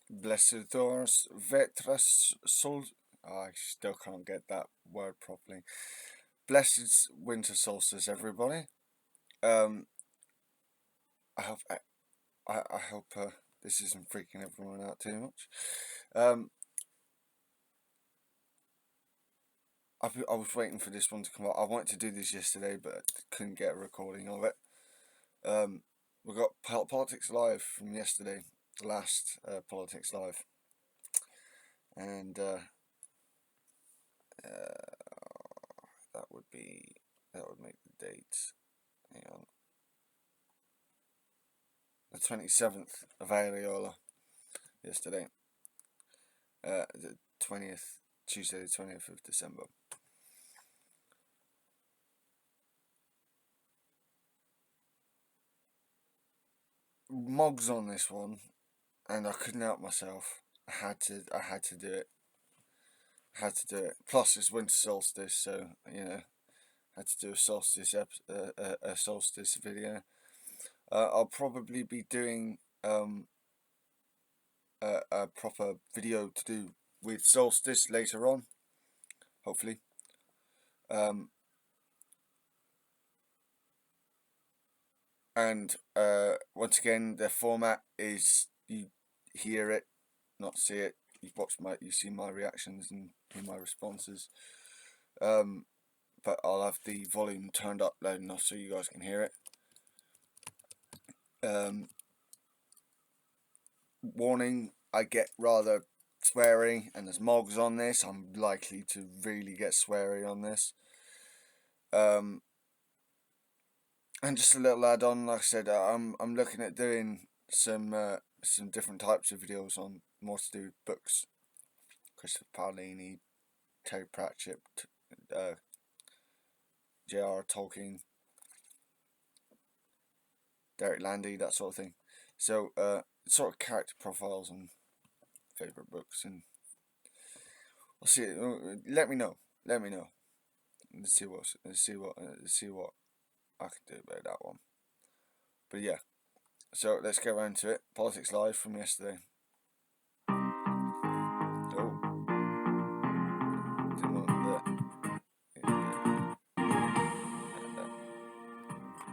Blessed Doors Vetras Sol. I still can't get that word properly. Blessed winter solstice, everybody. I hope I hope this isn't freaking everyone out too much. I was waiting for this one to come out. I wanted to do this yesterday, but couldn't get a recording of it. We got Politics Live from yesterday, the last Politics Live, and that would make the dates. Hang on, the 27th of Ærra yesterday. The 20th, Tuesday, the 20th of December. Mogs on this one, and I couldn't help myself. I had to do it. Plus, it's winter solstice, so I had to do a solstice video. I'll probably be doing a proper video to do with solstice later on, hopefully. And once again, the format is you hear it, not see it. You see my reactions and hear my responses. But I'll have the volume turned up loud enough so you guys can hear it. Warning, I get rather sweary, and there's mogs on this. I'm likely to really get sweary on this. And just a little add-on, like I said, I'm looking at doing some different types of videos on more to do with books. Christopher Paolini, Terry Pratchett, J.R. Tolkien, Derek Landy, that sort of thing. So sort of character profiles and favourite books, and I'll see. Let me know. Let's see what I can do about that one. But yeah, so let's get around to it. Politics Live from yesterday.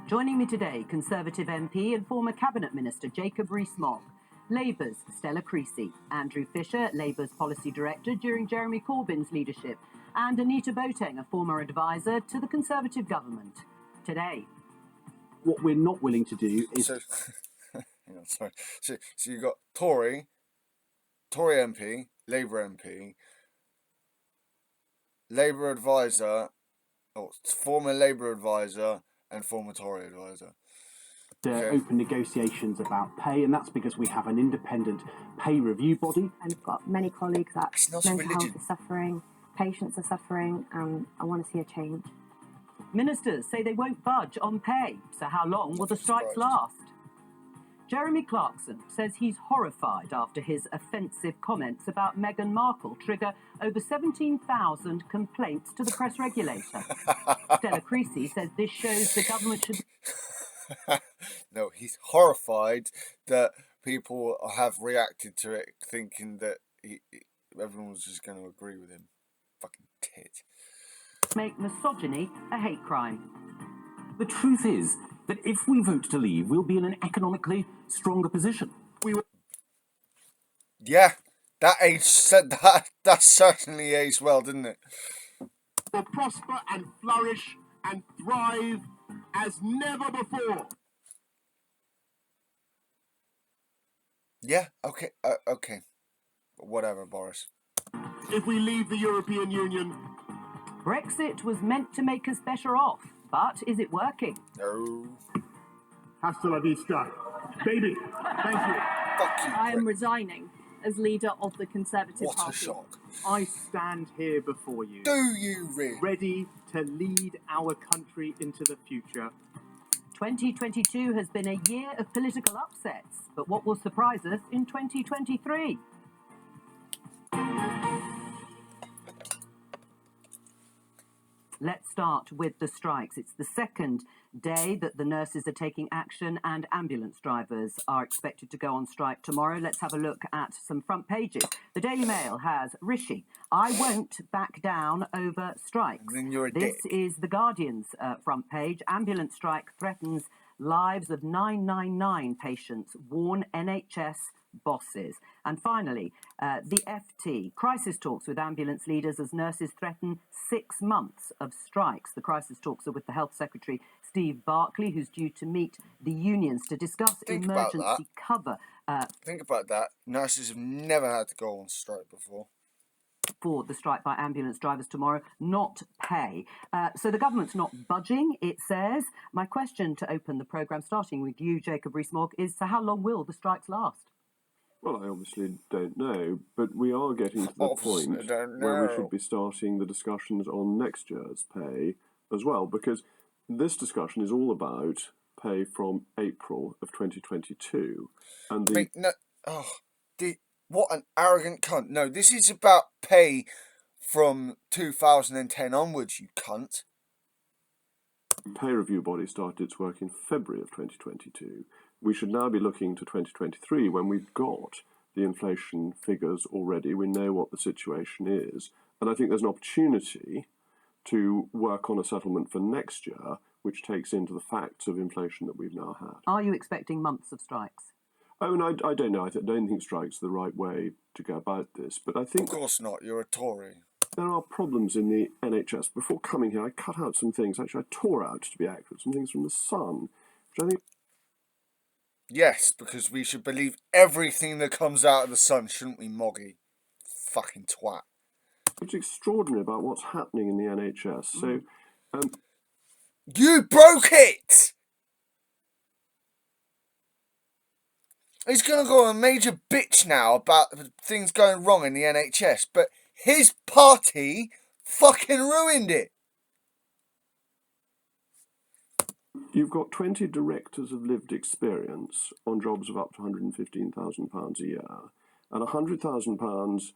Joining me today, Conservative MP and former Cabinet Minister Jacob Rees-Mogg, Labour's Stella Creasy, Andrew Fisher, Labour's Policy Director during Jeremy Corbyn's leadership, and Anita Boateng, a former advisor to the Conservative government. Today, what we're not willing to do is... So you've got Tory MP, Labour MP, Labour advisor, or former Labour advisor, and former Tory advisor. Open negotiations about pay, and that's because we have an independent pay review body. And we've got many colleagues that mental health is suffering, patients are suffering, and I want to see a change. Ministers say they won't budge on pay, so how long will the strikes last? Jeremy Clarkson says he's horrified after his offensive comments about Meghan Markle trigger over 17,000 complaints to the press regulator. Stella Creasy says this shows the government should... No, he's horrified that people have reacted to it thinking that everyone was just going to agree with him. Fucking tit. Make misogyny a hate crime. The truth is that if we vote to leave, we'll be in an economically stronger position. Yeah, that certainly aged well, didn't it? Will prosper and flourish and thrive as never before. Yeah, okay. Whatever, Boris. If we leave the European Union... Brexit was meant to make us better off, but is it working? No. Hasta la vista, baby. Thank you. Fuck you, I am resigning as leader of the Conservative Party. What a shock. I stand here before you. Do you really? Ready to lead our country into the future. 2022 has been a year of political upsets, but what will surprise us in 2023? Let's start with the strikes. It's the second day that the nurses are taking action and ambulance drivers are expected to go on strike tomorrow. Let's have a look at some front pages. The Daily Mail has Rishi, I won't back down over strikes. Then you're a This dick. is the Guardian's front page. Ambulance strike threatens lives of 999 patients, warn NHS bosses. And finally, the FT, crisis talks with ambulance leaders as nurses threaten 6 months of strikes. The crisis talks are with the Health Secretary, Steve Barclay, who's due to meet the unions to discuss emergency cover. Think about that. Nurses have never had to go on strike before. For the strike by ambulance drivers tomorrow, not pay. So the government's not budging, it says. My question to open the programme, starting with you, Jacob Rees-Mogg, is so how long will the strikes last? Well, I obviously don't know, but we are getting to the point where we should be starting the discussions on next year's pay as well, because this discussion is all about pay from April of 2022. And what an arrogant cunt. No, this is about pay from 2010 onwards, you cunt. Pay review body started its work in February of 2022. We should now be looking to 2023 when we've got the inflation figures already. We know what the situation is. And I think there's an opportunity to work on a settlement for next year, which takes into the facts of inflation that we've now had. Are you expecting months of strikes? I mean, I don't know. I don't think strikes are the right way to go about this. But I think... Of course not. You're a Tory. There are problems in the NHS. Before coming here, I cut out some things. Actually, I tore out, to be accurate, some things from The Sun, which I think... Yes, because we should believe everything that comes out of The Sun, shouldn't we, Moggy? Fucking twat. It's extraordinary about what's happening in the NHS. So, you broke it! He's going to go on a major bitch now about things going wrong in the NHS, but his party fucking ruined it. You've got 20 directors of lived experience on jobs of up to £115,000 a year, and £100,000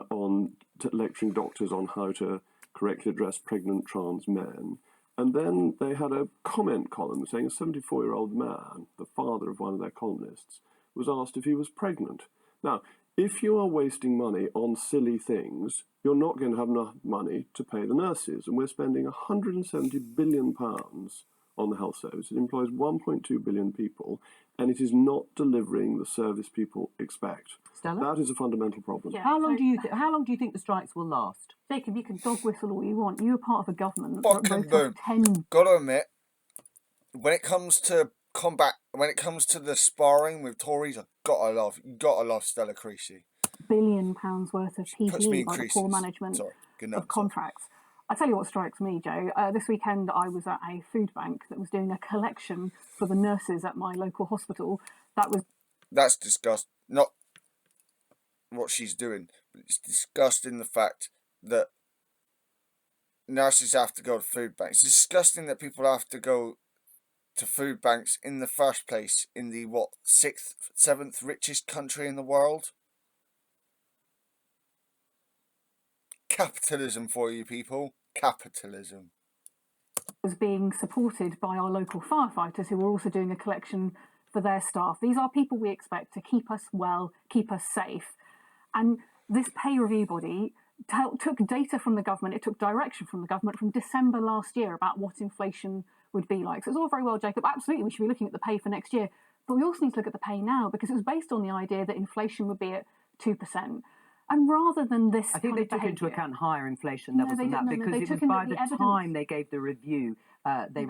on lecturing doctors on how to correctly address pregnant trans men. And then they had a comment column saying a 74-year-old man, the father of one of their columnists, was asked if he was pregnant. Now, if you are wasting money on silly things, you're not going to have enough money to pay the nurses. And we're spending £170 billion on the health service. It employs 1.2 billion people, and it is not delivering the service people expect. Stella? That is a fundamental problem. Yeah, how long do you think the strikes will last? Jacob, you can dog whistle all you want. You were part of a government that Fucking boom. 10... Gotta admit, when it comes to combat, when it comes to the sparring with Tories, I've gotta love Stella Creasy. £1 billion worth of PPE by the poor management of contracts. I tell you what strikes me, Joe. This weekend I was at a food bank that was doing a collection for the nurses at my local hospital. That's disgusting. Not what she's doing. It's disgusting the fact that nurses have to go to food banks. It's disgusting that people have to go to food banks in the first place in the, 6th, 7th richest country in the world. Capitalism for you people. Capitalism. Was being supported by our local firefighters who were also doing a collection for their staff. These are people we expect to keep us well, keep us safe. And this pay review body took data from the government, it took direction from the government from December last year about what inflation would be like. So it's all very well, Jacob, absolutely we should be looking at the pay for next year, but we also need to look at the pay now because it was based on the idea that inflation would be at 2%. And rather than this, I think they took into account higher inflation levels than that because it was by the time they gave the review, their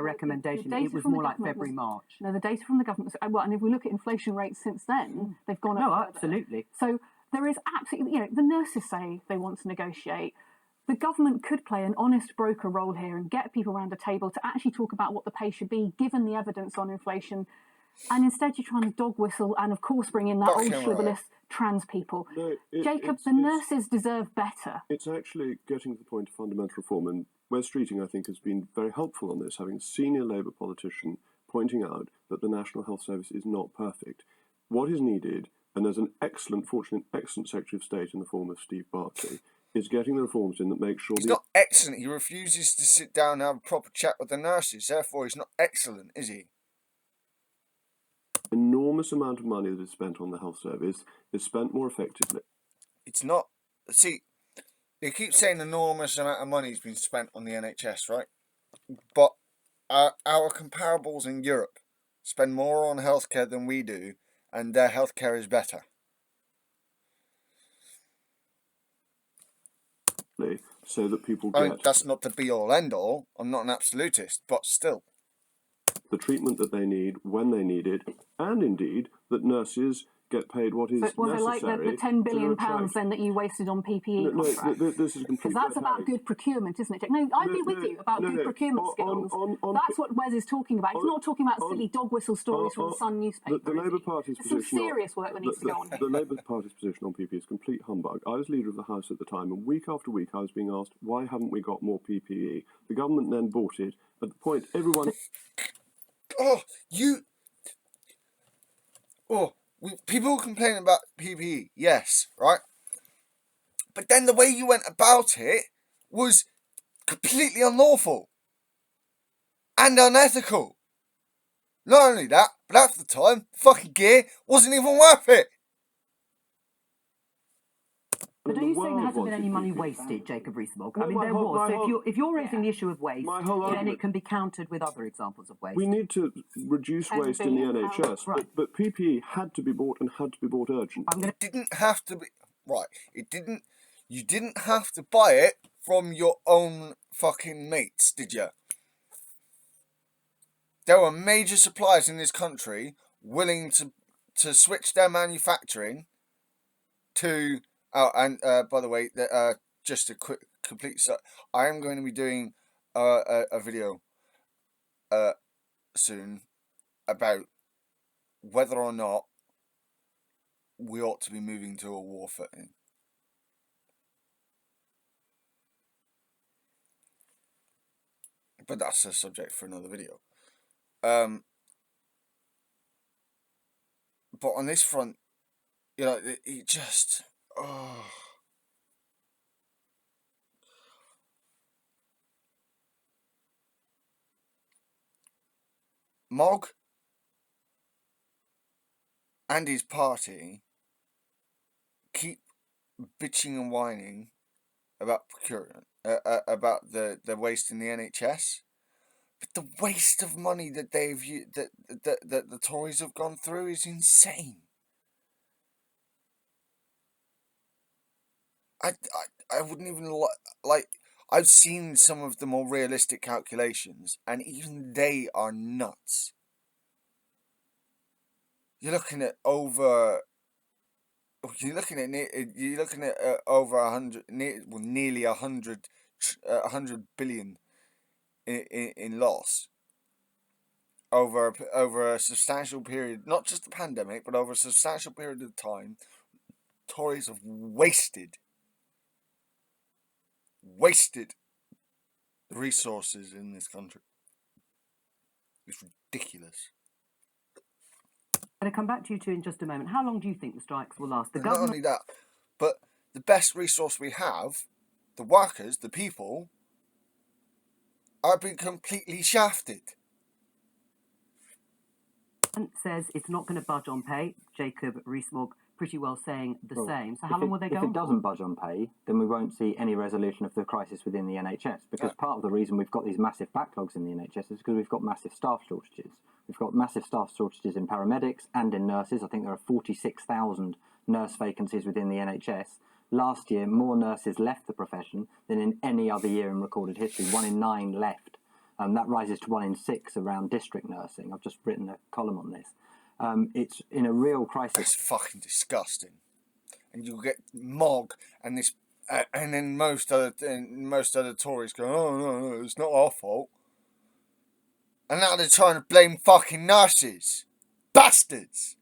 recommendation, it was more like February, March. No, the data from the government, well, and if we look at inflation rates since then, they've gone up. No, absolutely. So there is absolutely, the nurses say they want to negotiate. The government could play an honest broker role here and get people around a table to actually talk about what the pay should be, given the evidence on inflation. And instead you're trying to dog whistle and, of course, bring in that old shibboleth trans people. No, Jacob, the nurses deserve better. It's actually getting to the point of fundamental reform, and Wes Streeting, I think, has been very helpful on this, having a senior Labour politician pointing out that the National Health Service is not perfect. What is needed, and there's an excellent Secretary of State in the form of Steve Barclay, is getting the reforms in that make sure... He's not excellent. He refuses to sit down and have a proper chat with the nurses. Therefore, he's not excellent, is he? Enormous amount of money that is spent on the health service is spent more effectively. It's not... See, they keep saying enormous amount of money has been spent on the NHS, right? But our comparables in Europe spend more on healthcare than we do, and their healthcare is better. So that people get... That's not the be-all, end-all. I'm not an absolutist, but still. The treatment that they need, when they need it, and indeed that nurses get paid what is necessary. Was it like the £10 billion then that you wasted on PPE contracts? This is complete. Because that's about good procurement, isn't it? No, I'd be with you about good procurement skills. That's what Wes is talking about. He's not talking about silly dog whistle stories from the Sun newspaper. The Labour Party's position... Some serious work that needs to go on here. The Labour Party's position on PPE is complete humbug. I was leader of the House at the time, and week after week I was being asked, why haven't we got more PPE? The government then bought it. At the point everyone... People complain about PPE, yes, right? But then the way you went about it was completely unlawful and unethical. Not only that, but half the time, fucking gear wasn't even worth it. But are you saying there hasn't been any money wasted, Jacob Rees-Mogg? I mean, there was. So if you're raising the issue of waste, then it can be countered with other examples of waste. We need to reduce waste in the NHS, but PPE had to be bought and had to be bought urgently. It didn't have to be... Right, you didn't have to buy it from your own fucking mates, did you? There were major suppliers in this country willing to switch their manufacturing to... Oh, and by the way, just a quick, complete... I am going to be doing a video soon about whether or not we ought to be moving to a war footing. But that's a subject for another video. But on this front, you know, it just... Oh. Mogg and his party keep bitching and whining about procurement, about the waste in the NHS, but the waste of money that that the Tories have gone through is insane. I wouldn't even like... I've seen some of the more realistic calculations, and even they are nuts. You're looking at over... You're looking at over 100, nearly 100 billion in loss over a substantial period, not just the pandemic, but over a substantial period of time. Tories have wasted the resources in this country. It's ridiculous. I'm going to come back to you two in just a moment. How long do you think the strikes will last? Not only that, but the best resource we have, the workers, the people, are being completely shafted. Says it's not going to budge on pay. Jacob Rees-Mogg pretty well saying the same. So how long will they go on? If it doesn't budge on pay, then we won't see any resolution of the crisis within the NHS, because part of the reason we've got these massive backlogs in the NHS is because we've got massive staff shortages. We've got massive staff shortages in paramedics and in nurses. I think there are 46,000 nurse vacancies within the NHS. Last year, more nurses left the profession than in any other year in recorded history. 1 in 9 left. That rises to 1 in 6 around district nursing. I've just written a column on this. It's in a real crisis. It's fucking disgusting. And you'll get Mogg and this, and then most other Tories go, oh no, it's not our fault. And now they're trying to blame fucking nurses. Bastards.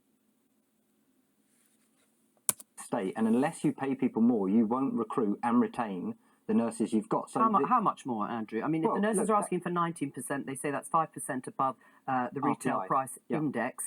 State, and unless you pay people more, you won't recruit and retain the nurses you've got. So how much more, Andrew? I mean, if the nurses are asking for 19%, they say that's 5% above the retail price index.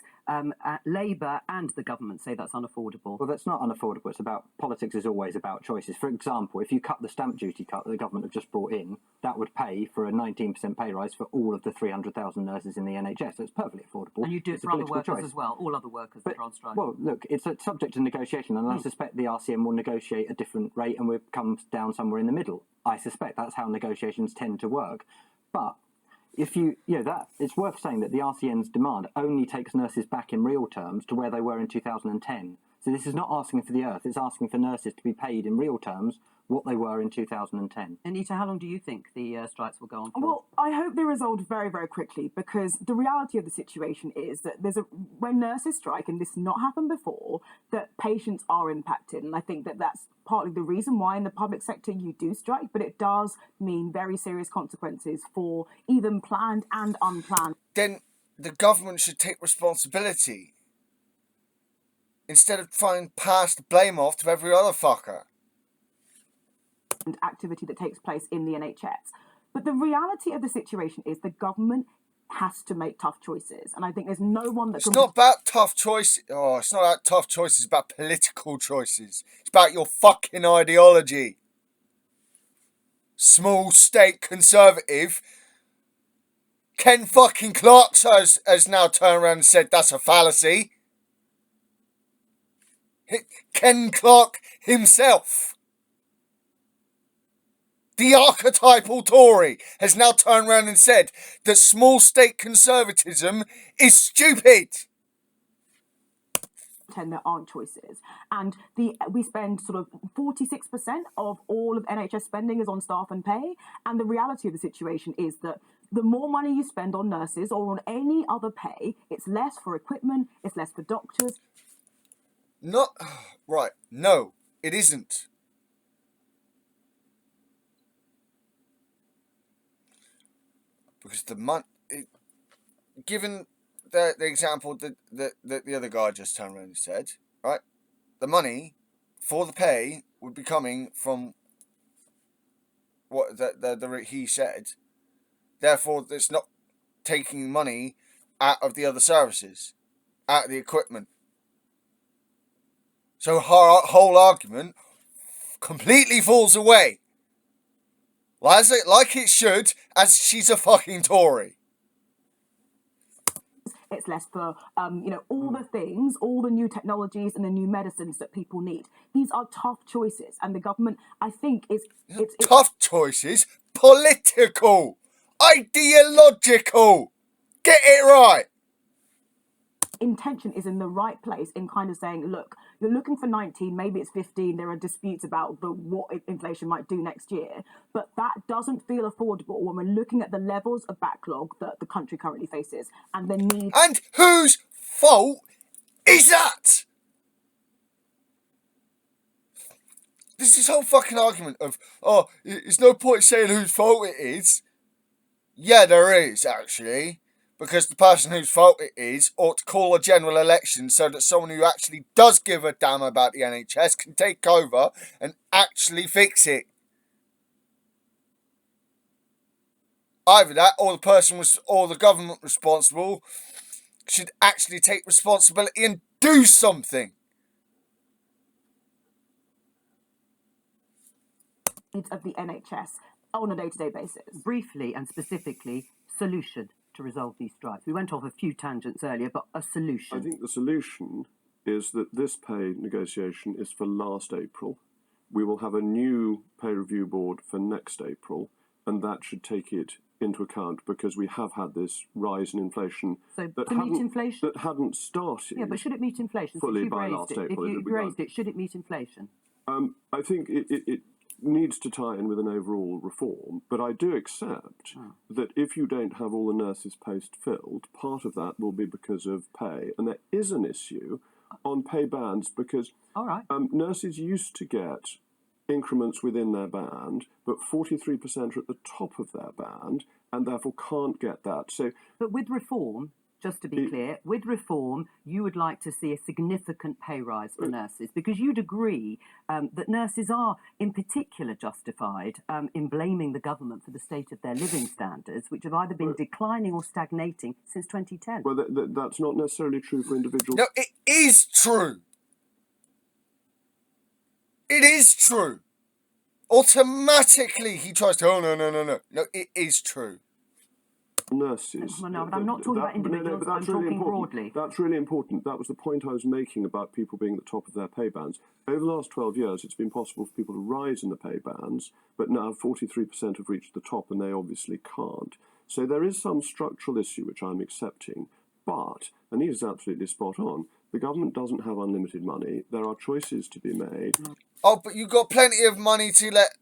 Labour and the government say that's unaffordable. Well, that's not unaffordable. It's about politics is always about choices. For example, if you cut the stamp duty cut that the government have just brought in, that would pay for a 19% pay rise for all of the 300,000 nurses in the NHS. So it's perfectly affordable. And you do it for other workers as well, all other workers that are on strike. Well, look, it's a subject to negotiation, and I suspect the RCM will negotiate a different rate and we'll come down somewhere in the middle. I suspect that's how negotiations tend to work. But if it's worth saying that the RCN's demand only takes nurses back in real terms to where they were in 2010. So this is not asking for the earth, it's asking for nurses to be paid in real terms what they were in 2010. Anita, how long do you think the strikes will go on for? Well, I hope they're resolved very, very quickly, because the reality of the situation is that when nurses strike, and this has not happened before, that patients are impacted. And I think that that's partly the reason why in the public sector you do strike, but it does mean very serious consequences for even planned and unplanned. Then the government should take responsibility instead of trying to pass the blame off to every other fucker. Activity that takes place in the NHS. But the reality of the situation is the government has to make tough choices. And I think there's no one that It's not about tough choices. Oh, it's not about tough choices. It's about political choices. It's about your fucking ideology. Small state conservative. Ken fucking Clark has now turned around and said that's a fallacy. Ken Clark himself, the archetypal Tory, has now turned around and said that small state conservatism is stupid. There aren't choices, and we spend sort of 46% of all of NHS spending is on staff and pay, and the reality of the situation is that the more money you spend on nurses or on any other pay, it's less for equipment, it's less for doctors. Not right. No, it isn't. Because the money, given the example that the other guy just turned around and said, right, the money for the pay would be coming from what he said. Therefore, it's not taking money out of the other services, out of the equipment. So her whole argument completely falls away. Like it should, as she's a fucking Tory. It's less for, all the things, all the new technologies and the new medicines that people need. These are tough choices, and the government, I think, it's tough choices, political, ideological. Get it right. Intention is in the right place in kind of saying, look, you're looking for 19, maybe it's 15. There are disputes about what inflation might do next year, but that doesn't feel affordable when we're looking at the levels of backlog that the country currently faces and the need. And whose fault is that? This whole fucking argument of, it's no point saying whose fault it is. Yeah, there is, actually. Because the person whose fault it is ought to call a general election so that someone who actually does give a damn about the NHS can take over and actually fix it. Either that or the government responsible should actually take responsibility and do something. Of the NHS on a day-to-day basis. Briefly and specifically, solution to resolve these strikes. We went off a few tangents earlier, but a solution. I think the solution is that this pay negotiation is for last April. We will have a new pay review board for next April, and that should take it into account because we have had this rise in inflation that hadn't started. Yeah, but should it meet inflation? Fully by last April. If you've raised it, should it meet inflation? I think it needs to tie in with an overall reform, but I do accept that if you don't have all the nurses' posts filled, part of that will be because of pay, and there is an issue on pay bands because nurses used to get increments within their band, but 43% are at the top of their band, and therefore can't get that. So, but with reform, just to be clear, with reform, you would like to see a significant pay rise for nurses, because you'd agree that nurses are, in particular, justified in blaming the government for the state of their living standards, which have either been declining or stagnating since 2010. Well, that's not necessarily true for individuals. No, it is true. It is true. Automatically, he tries to, oh, no. No, it is true. Nurses. No, but I'm not talking about individuals, I'm talking broadly. That's really important. That was the point I was making about people being at the top of their pay bands. Over the last 12 years, it's been possible for people to rise in the pay bands, but now 43% have reached the top, and they obviously can't. So there is some structural issue which I'm accepting, but, and he is absolutely spot on, the government doesn't have unlimited money. There are choices to be made. Oh, but you've got plenty of money to let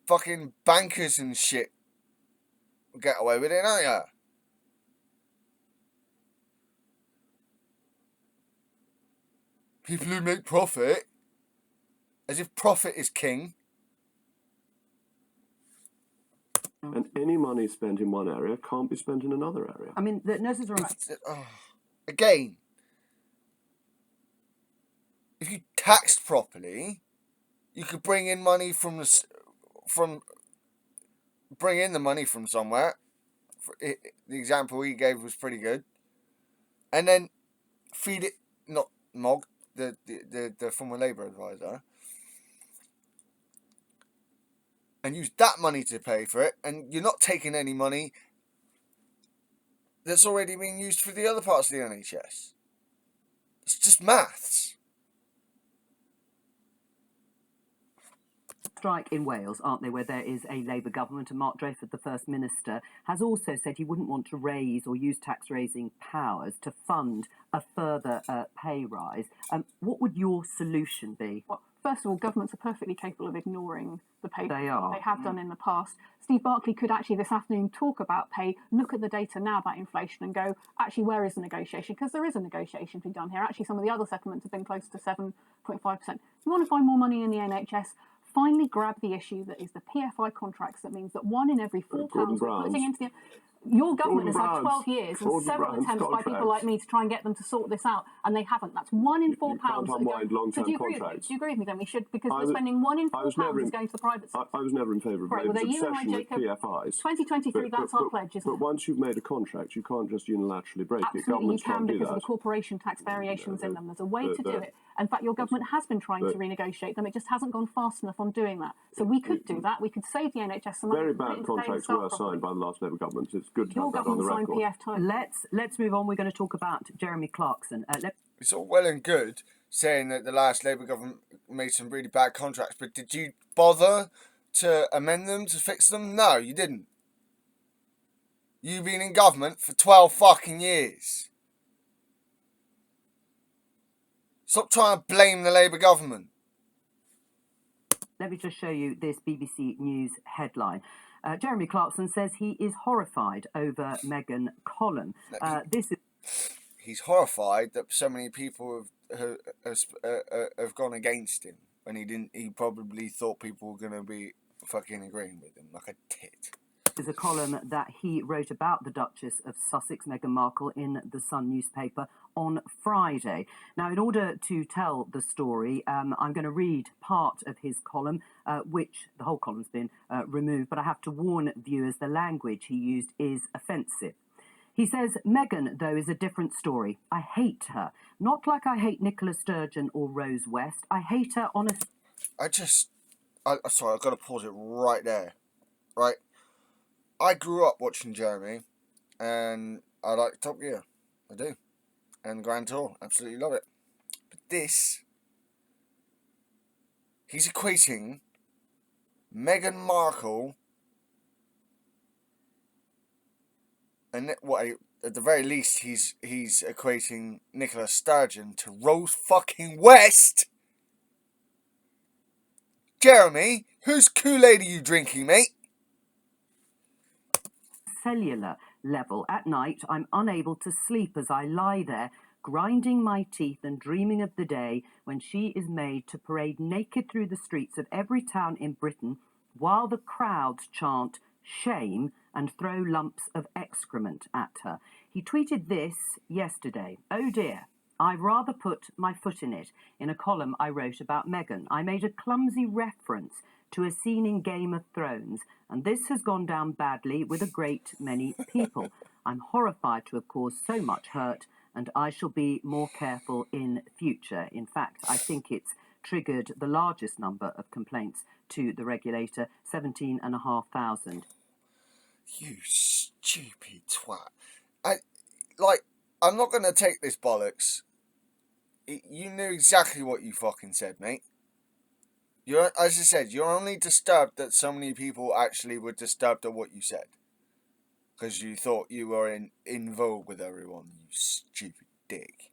fucking bankers and shit get away with it, aren't you? People who make profit, as if profit is king. And any money spent in one area can't be spent in another area. I mean, the nurses are... Again, if you taxed properly, you could bring in money bring in the money from somewhere. The example he gave was pretty good, and then feed it, not Mog, the former Labour advisor, and use that money to pay for it, and you're not taking any money that's already being used for the other parts of the NHS. It's just maths. Strike in Wales, aren't they, where there is a Labour government, and Mark Drayford, the First Minister, has also said he wouldn't want to raise or use tax-raising powers to fund a further pay rise. What would your solution be? Well, first of all, governments are perfectly capable of ignoring the pay. They are. They have done in the past. Steve Barclay could actually this afternoon talk about pay, look at the data now about inflation and go, actually, where is the negotiation? Because there is a negotiation to be done here. Actually, some of the other settlements have been close to 7.5%. You want to find more money in the NHS? Finally grab the issue that is the PFI contracts. That means that 1 in every 4 pounds we're putting into the... Your government has had 12 years and several attempts by people like me to try and get them to sort this out, and they haven't. That's 1 in 4 pounds. So do you agree with me then? We should, because we're spending 1 in 4 pounds is going to the private sector. I was never in favour of Labour's obsession with PFIs. 2023, that's our pledge, isn't it? But once you've made a contract, you can't just unilaterally break it. Absolutely, you can, because of the corporation tax variations in them. There's a way to do it. In fact, your government has been trying to renegotiate them. It just hasn't gone fast enough on doing that. So we could do that. We could save the NHS some money. Very bad contracts were signed by the last Labour government. It's good to have that on the record. Let's move on. We're going to talk about Jeremy Clarkson. It's all well and good saying that the last Labour government made some really bad contracts, but did you bother to amend them, to fix them? No, you didn't. You've been in government for 12 fucking years. Stop trying to blame the Labour government. Let me just show you this BBC News headline. Jeremy Clarkson says he is horrified over Meghan column. He's horrified that so many people have gone against him when he didn't. He probably thought people were going to be fucking agreeing with him like a tit. Is a column that he wrote about the Duchess of Sussex, Meghan Markle, in the Sun newspaper on Friday. Now, in order to tell the story, I'm going to read part of his column, which the whole column's been removed, but I have to warn viewers the language he used is offensive. He says, Meghan, though, is a different story. I hate her. Not like I hate Nicola Sturgeon or Rose West. I hate her on a... Sorry, I've got to pause it right there. Right? I grew up watching Jeremy, and I like Top Gear. I do. And Grand Tour. Absolutely love it. But this... He's equating Meghan Markle... And at the very least, he's equating Nicola Sturgeon to Rose fucking West. Jeremy, whose Kool-Aid are you drinking, mate? Cellular level. At night, I'm unable to sleep as I lie there, grinding my teeth and dreaming of the day when she is made to parade naked through the streets of every town in Britain while the crowds chant shame and throw lumps of excrement at her. He tweeted this yesterday. "Oh dear, I've rather put my foot in it in a column I wrote about Meghan. I made a clumsy reference to a scene in Game of Thrones, and this has gone down badly with a great many people. I'm horrified to have caused so much hurt, and I shall be more careful in future. In fact, I think it's triggered the largest number of complaints to the regulator, 17,500. You stupid twat. I'm not going to take this bollocks. You knew exactly what you fucking said, mate. As I said, you're only disturbed that so many people actually were disturbed at what you said. Because you thought you were in vogue with everyone, you stupid dick.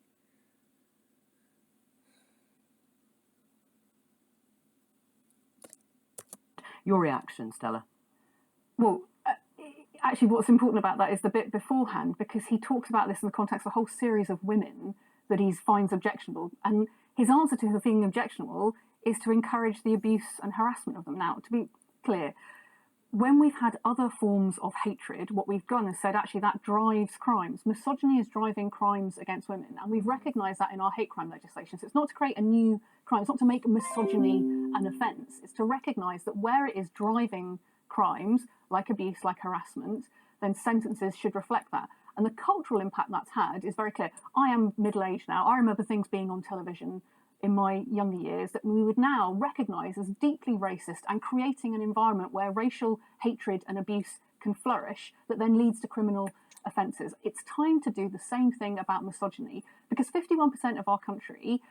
Your reaction, Stella? Well, actually, what's important about that is the bit beforehand, because he talks about this in the context of a whole series of women that he finds objectionable. And his answer to her being objectionable is to encourage the abuse and harassment of them. Now, to be clear, when we've had other forms of hatred, what we've done is said, actually, that drives crimes. Misogyny is driving crimes against women, and we've recognised that in our hate crime legislation. So it's not to create a new crime, it's not to make misogyny an offence, it's to recognise that where it is driving crimes, like abuse, like harassment, then sentences should reflect that. And the cultural impact that's had is very clear. I am middle-aged now. I remember things being on television in my younger years that we would now recognise as deeply racist and creating an environment where racial hatred and abuse can flourish that then leads to criminal offences. It's time to do the same thing about misogyny, because 51% of our country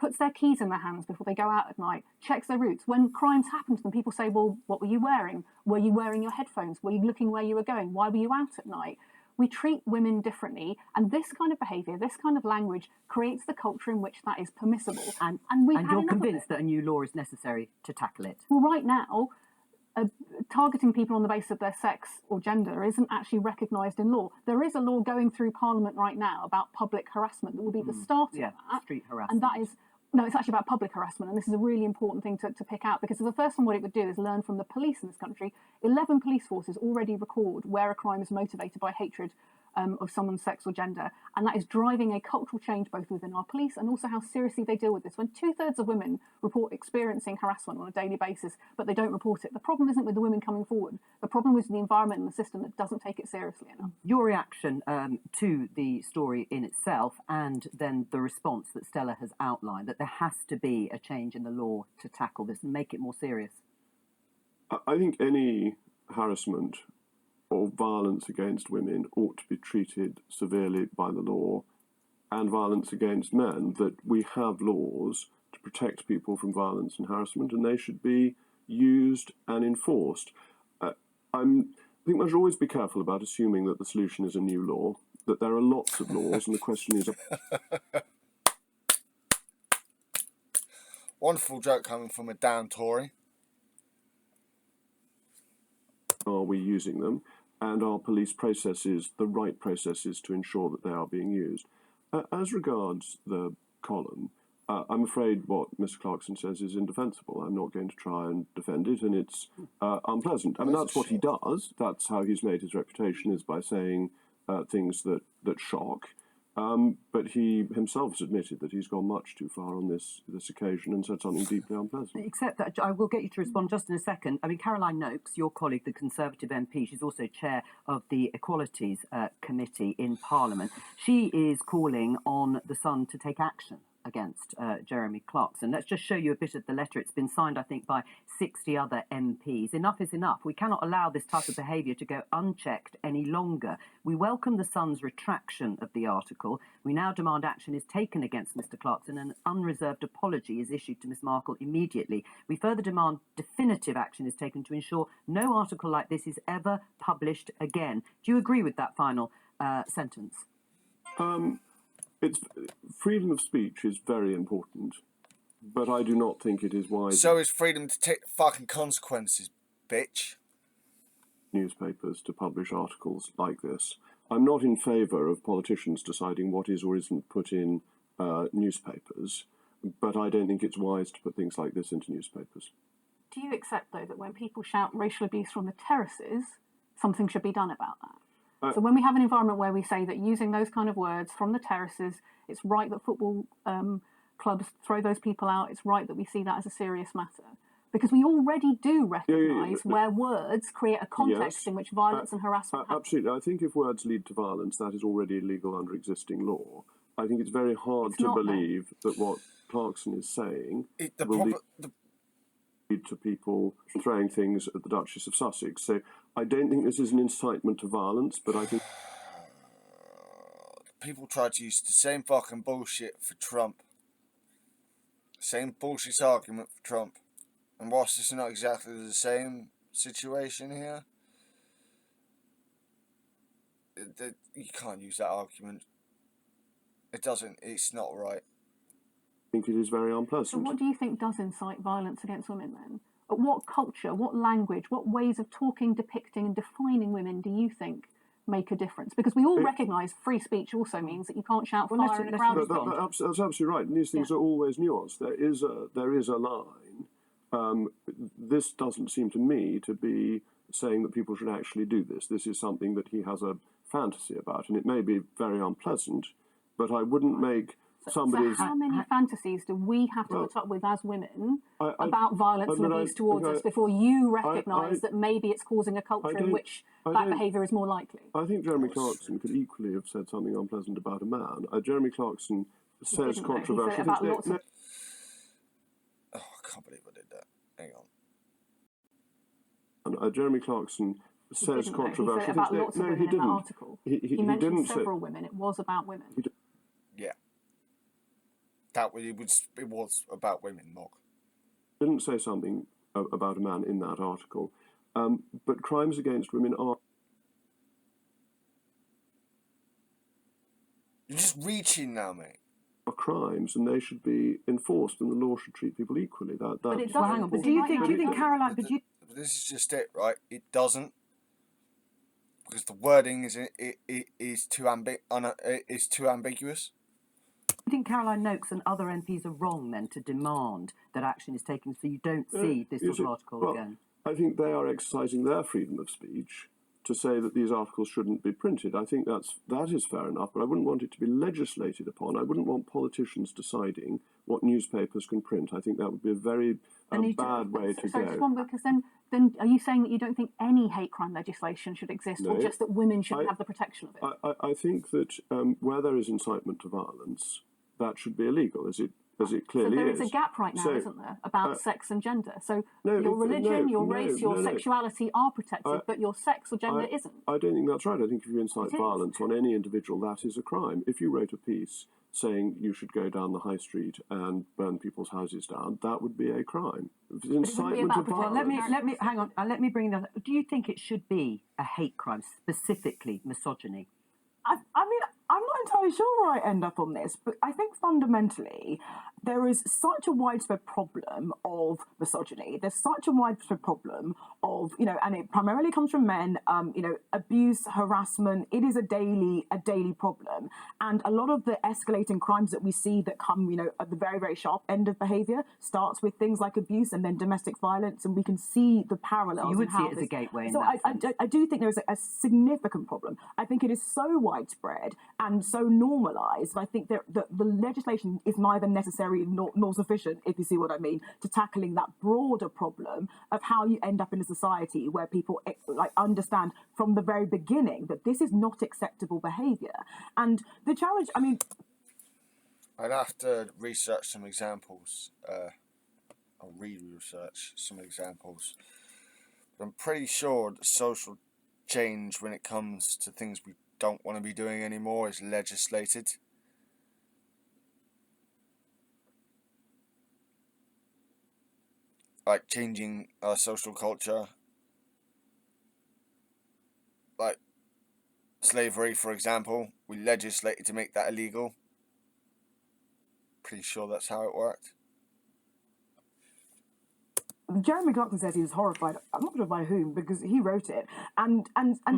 puts their keys in their hands before they go out at night, checks their routes. When crimes happen to them, people say, well, what were you wearing? Were you wearing your headphones? Were you looking where you were going? Why were you out at night? We treat women differently, and this kind of behaviour, this kind of language creates the culture in which that is permissible. And you're convinced that a new law is necessary to tackle it? Well, right now, targeting people on the basis of their sex or gender isn't actually recognised in law. There is a law going through Parliament right now about public harassment that will be the start of that. Street harassment. And that is... No, it's actually about public harassment, and this is a really important thing to pick out, because the first one, what it would do is learn from the police in this country. 11 police forces already record where a crime is motivated by hatred of someone's sex or gender, and that is driving a cultural change both within our police and also how seriously they deal with this. When 2/3 of women report experiencing harassment on a daily basis, but they don't report it, the problem isn't with the women coming forward. The problem is the environment and the system that doesn't take it seriously enough. Your reaction to the story in itself, and then the response that Stella has outlined, that there has to be a change in the law to tackle this and make it more serious. I think any harassment or violence against women ought to be treated severely by the law, and violence against men, that we have laws to protect people from violence and harassment, and they should be used and enforced. I think one should always be careful about assuming that the solution is a new law, that there are lots of laws, and the question is... Wonderful joke coming from a damn Tory. Are we using them? And are police processes the right processes to ensure that they are being used? As regards the column, I'm afraid what Mr. Clarkson says is indefensible. I'm not going to try and defend it, and it's unpleasant. I mean, that's what he does. That's how he's made his reputation, is by saying things that shock. But he himself has admitted that he's gone much too far on this occasion and said something deeply unpleasant. Except that I will get you to respond just in a second. I mean, Caroline Noakes, your colleague, the Conservative MP, she's also chair of the Equalities Committee in Parliament. She is calling on The Sun to take action against Jeremy Clarkson. Let's just show you a bit of the letter. It's been signed, I think, by 60 other MPs. Enough is enough. We cannot allow this type of behaviour to go unchecked any longer. We welcome the Sun's retraction of the article. We now demand action is taken against Mr Clarkson and an unreserved apology is issued to Ms Markle immediately. We further demand definitive action is taken to ensure no article like this is ever published again. Do you agree with that final sentence? It's freedom of speech is very important, but I do not think it is wise. So is freedom to take the fucking consequences, bitch. Newspapers to publish articles like this. I'm not in favour of politicians deciding what is or isn't put in newspapers, but I don't think it's wise to put things like this into newspapers. Do you accept, though, that when people shout racial abuse from the terraces, something should be done about that. So when we have an environment where we say that using those kind of words from the terraces, it's right that football clubs throw those people out, it's right that we see that as a serious matter. Because we already do recognise where words create a context in which violence and harassment happen. Absolutely. I think if words lead to violence, that is already illegal under existing law. I think it's very hard to believe that what Clarkson is saying will lead to people throwing things at the Duchess of Sussex. So I don't think this is an incitement to violence, but I think... People try to use the same fucking bullshit for Trump. Same bullshit argument for Trump. And whilst it's not exactly the same situation here, you can't use that argument. It's not right. I think it is very unpleasant. So what do you think does incite violence against women then? What culture, what language, what ways of talking, depicting and defining women do you think make a difference? Because we all recognise free speech also means that you can't shout fire in a crowd. That's absolutely right. And these things are always nuanced. There is a line. This doesn't seem to me to be saying that people should actually do this. This is something that he has a fantasy about, and it may be very unpleasant, but I wouldn't make somebody's... So how many fantasies do we have to put up with as women about violence and abuse towards us before you recognise that maybe it's causing a culture in which that behaviour is more likely? I think Jeremy Clarkson could equally have said something unpleasant about a man. Jeremy Clarkson says controversial things. Oh, I can't believe I did that. Hang on. Jeremy Clarkson says controversial things. About lots of women in that article. He mentioned several women. It was about women. Yeah. It was about women, Mark. Didn't say something about a man in that article. But crimes against women are... You're just reaching now, mate. Are crimes, and they should be enforced, and the law should treat people equally. But it doesn't. But do you think, Caroline? This is just it, right? It doesn't, because the wording is too ambiguous. Do you think Caroline Noakes and other MPs are wrong then to demand that action is taken so you don't see this sort of article again? I think they are exercising their freedom of speech to say that these articles shouldn't be printed. I think that is fair enough, but I wouldn't want it to be legislated upon. I wouldn't want politicians deciding what newspapers can print. I think that would be a very bad way to go. Just one, because then are you saying that you don't think any hate crime legislation should exist, or just that women shouldn't have the protection of it? I think that where there is incitement to violence, that should be illegal, as it clearly is. So there is a gap right now, isn't there, about sex and gender? So your religion, your race, your sexuality are protected, but your sex or gender isn't. I don't think that's right. I think if you incite violence on any individual, that is a crime. If you wrote a piece saying you should go down the high street and burn people's houses down, that would be a crime. Incitement to violence. Let me hang on. Let me bring that. Do you think it should be a hate crime, specifically misogyny? I mean, I'm not entirely sure where I end up on this, but I think fundamentally there is such a widespread problem of misogyny. There's such a widespread problem of, and it primarily comes from men, abuse, harassment. It is a daily problem. And a lot of the escalating crimes that we see that come, at the very, very sharp end of behaviour starts with things like abuse and then domestic violence. And we can see the parallels. So you would see it as a gateway. So I do think there is a significant problem. I think it is so widespread and so normalised. I think that the legislation is neither necessary nor sufficient, if you see what I mean, to tackling that broader problem of how you end up in a society where people understand from the very beginning that this is not acceptable behaviour. And the challenge, I mean... I'd have to research some examples. I'll re-research some examples. But I'm pretty sure that social change when it comes to things we don't want to be doing anymore is legislated. Like changing our social culture. Like slavery, for example. We legislated to make that illegal. Pretty sure that's how it worked. Jeremy Clarkson says he was horrified. I'm not sure by whom, because he wrote it. And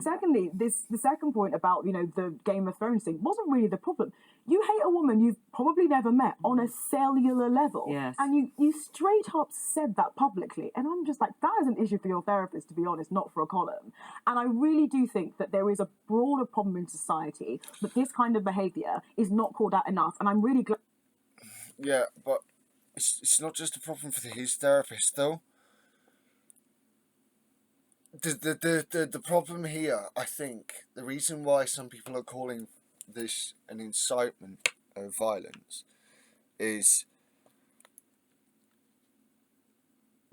secondly, the second point about, the Game of Thrones thing wasn't really the problem. You hate a woman you've probably never met on a cellular level. Yes. And you straight up said that publicly. And I'm just like, that is an issue for your therapist, to be honest, not for a column. And I really do think that there is a broader problem in society that this kind of behaviour is not called out enough. And I'm really glad. Yeah, but it's not just a problem for his therapist, though. The problem here, I think, the reason why some people are calling this an incitement of violence is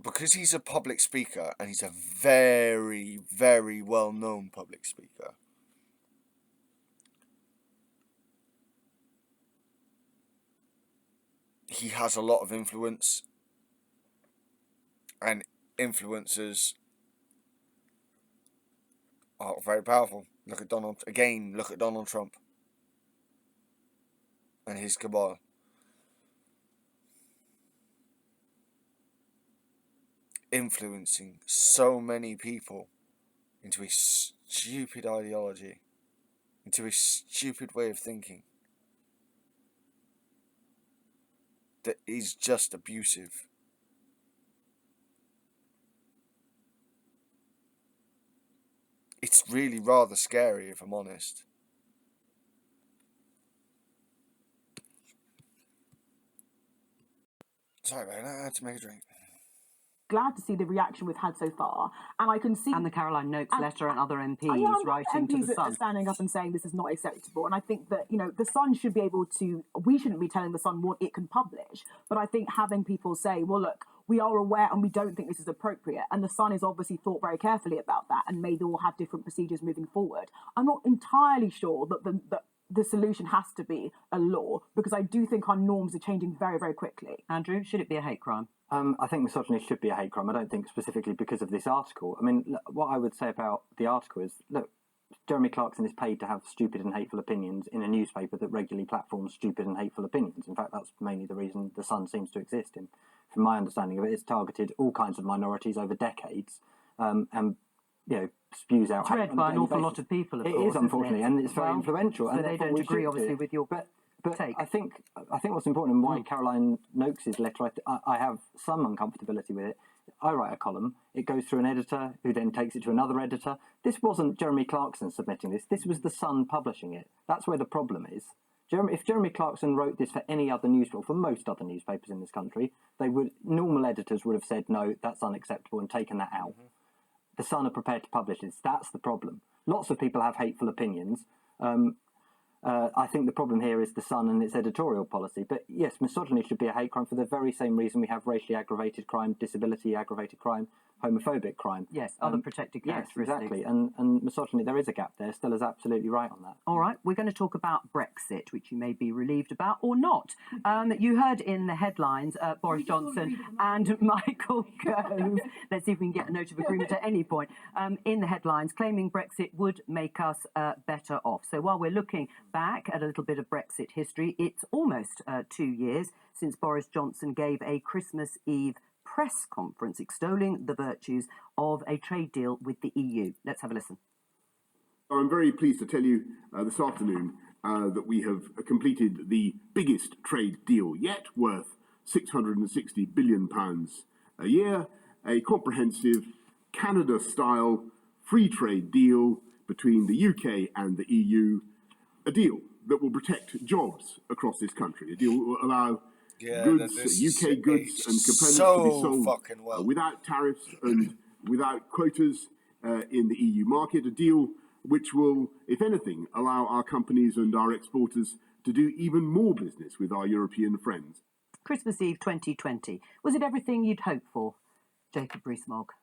because he's a public speaker, and he's a very, very well-known public speaker. He has a lot of influence, and influencers are very powerful. Look at Donald Trump and his cabal. Influencing so many people into a stupid ideology, into a stupid way of thinking that is just abusive. It's really rather scary, if I'm honest. Sorry, man, I had to make a drink. Glad to see the reaction we've had so far, and I can see and the Caroline Noakes letter and other MPs writing MPs to the Sun, are standing up and saying this is not acceptable. And I think that the Sun should be able to. We shouldn't be telling the Sun what it can publish, but I think having people say, "Well, look, we are aware and we don't think this is appropriate," and the Sun has obviously thought very carefully about that, and maybe will have different procedures moving forward. I'm not entirely sure that the solution has to be a law, because I do think our norms are changing very, very quickly. Andrew, should it be a hate crime? I think misogyny should be a hate crime. I don't think specifically because of this article. I mean, what I would say about the article is, look, Jeremy Clarkson is paid to have stupid and hateful opinions in a newspaper that regularly platforms stupid and hateful opinions. In fact, that's mainly the reason the Sun seems to exist. And from my understanding of it, it's targeted all kinds of minorities over decades, and spews out. It's read by an awful lot of people. Of it course, is, unfortunately, and it's very influential. So and they don't agree, obviously, with your. But I think what's important, and why Caroline Noakes' letter, I have some uncomfortability with it. I write a column, it goes through an editor, who then takes it to another editor. This wasn't Jeremy Clarkson submitting this. This was the Sun publishing it. That's where the problem is. If Jeremy Clarkson wrote this for any other newspaper, for most other newspapers in this country, normal editors would have said, no, that's unacceptable, and taken that out. Mm-hmm. The Sun are prepared to publish this. That's the problem. Lots of people have hateful opinions. I think the problem here is the Sun and its editorial policy. But yes, misogyny should be a hate crime for the very same reason we have racially aggravated crime, disability aggravated crime, homophobic crime. Yes, other protected characteristics. Yes, exactly. And misogyny, there is a gap there. Stella is absolutely right on that. All right, we're going to talk about Brexit, which you may be relieved about or not. You heard in the headlines Boris Johnson and Michael Gove. Let's see if we can get a note of agreement at any point. In the headlines, claiming Brexit would make us better off. So while we're looking back at a little bit of Brexit history, it's almost 2 years since Boris Johnson gave a Christmas Eve press conference extolling the virtues of a trade deal with the EU. Let's have a listen. I'm very pleased to tell you this afternoon that we have completed the biggest trade deal yet, worth £660 billion a year, a comprehensive Canada-style free trade deal between the UK and the EU, a deal that will protect jobs across this country, a deal that will allow goods, UK goods and components to be sold without tariffs and without quotas in the EU market, a deal which will, if anything, allow our companies and our exporters to do even more business with our European friends. Christmas Eve 2020. Was it everything you'd hoped for, Jacob Rees-Mogg?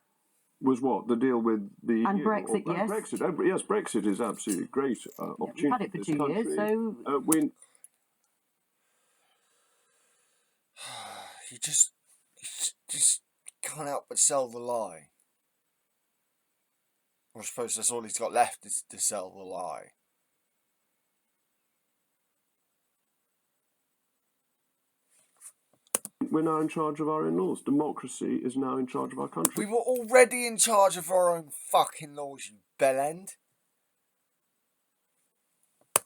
Was what? The deal with the and EU? Brexit, yes. Brexit, yes, Brexit is absolutely great opportunity. We've had it for 2 years, so... You just can't help but sell the lie. Or I suppose that's all he's got left is to sell the lie. We're now in charge of our own laws. Democracy is now in charge of our country. We were already in charge of our own fucking laws, you bellend.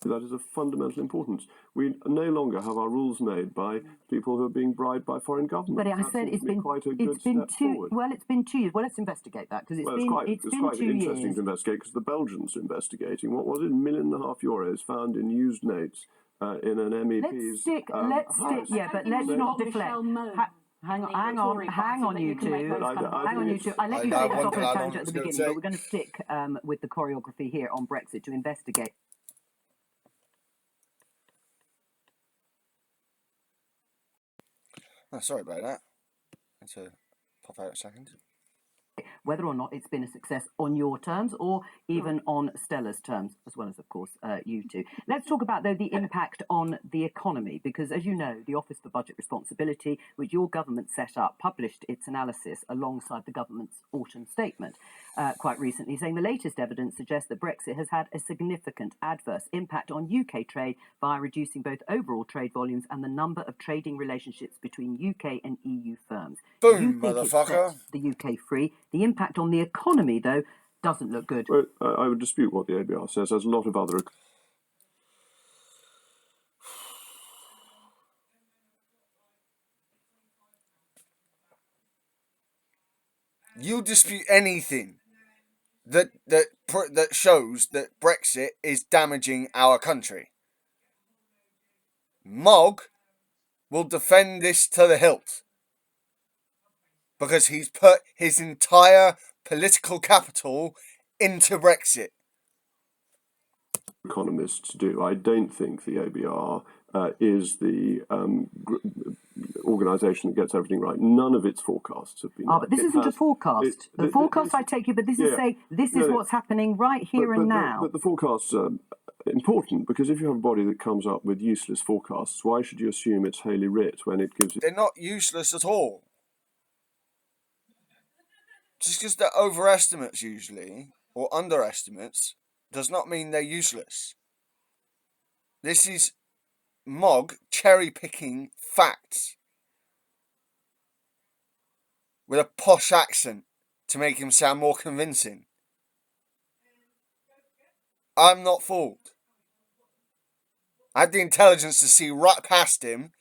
That is of fundamental importance. We no longer have our rules made by people who are being bribed by foreign governments. But I said it's been quite a good step forward. Well, it's been 2 years. Well, let's investigate that because it's been quite 2 interesting years. to investigate because the Belgians are investigating. What was it? €1.5 million found in used notes in an MEP's Let's stick. Yeah, but let's not deflect. Hang on, you two. I let you take us off on a tangent at the beginning, but we're going to stick with the choreography here on Brexit to investigate. Oh, sorry about that. I had to pop out a second. Whether or not it's been a success on your terms or even on Stella's terms, as well as, of course, you two. Let's talk about, though, the impact on the economy, because, as you know, the Office for Budget Responsibility, which your government set up, published its analysis alongside the government's autumn statement quite recently, saying the latest evidence suggests that Brexit has had a significant adverse impact on UK trade by reducing both overall trade volumes and the number of trading relationships between UK and EU firms. Boom, motherfucker. The UK free. The impact on the economy, though, doesn't look good. Well, I would dispute what the ABR says. There's a lot of other... You dispute anything that shows that Brexit is damaging our country. Mog will defend this to the hilt because he's put his entire political capital into Brexit. Economists do. I don't think the ABR is the organisation that gets everything right. None of its forecasts have been. But this isn't a forecast. The forecast, I take it, but this is saying this is what's happening right here and now. But the forecasts are important because if you have a body that comes up with useless forecasts, why should you assume it's Holy Writ when it gives? They're not useless at all. Just because they're overestimates usually or underestimates does not mean they're useless. This is Mog cherry-picking facts with a posh accent to make him sound more convincing. I'm not fooled. I had the intelligence to see right past him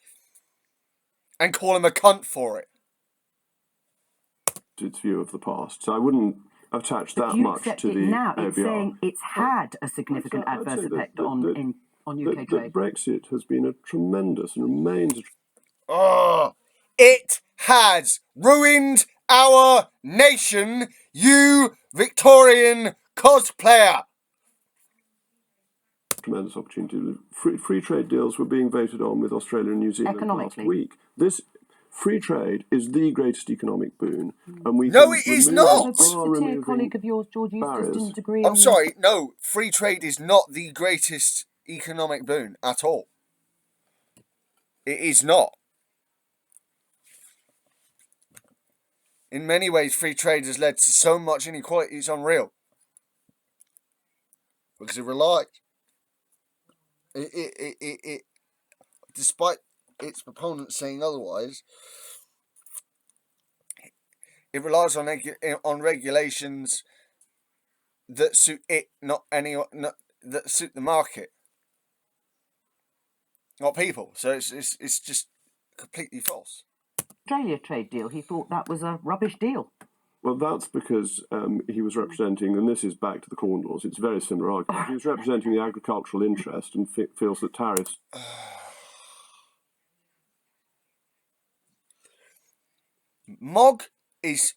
and call him a cunt for it. Its view of the past. So I wouldn't attach that much to the now. ABR. It's saying it's had a significant adverse effect on UK trade. Brexit has been a tremendous and remains. It has ruined our nation, you Victorian cosplayer. Tremendous opportunity. Free trade deals were being voted on with Australia and New Zealand last week. This free trade is the greatest economic boon, and we no, it is not. A colleague of yours, George Eustace, didn't agree. I'm sorry. No, free trade is not the greatest economic boon at all. It is not. In many ways, free trade has led to so much inequality, it's unreal. Because it relies. Despite its proponents saying otherwise, it relies on regulations that suit it, that suit the market, not people. So it's just completely false. Australia trade deal, he thought that was a rubbish deal. Well, that's because he was representing, and this is back to the Corn Laws, it's a very similar argument. He was representing the agricultural interest and feels that tariffs... Mog is...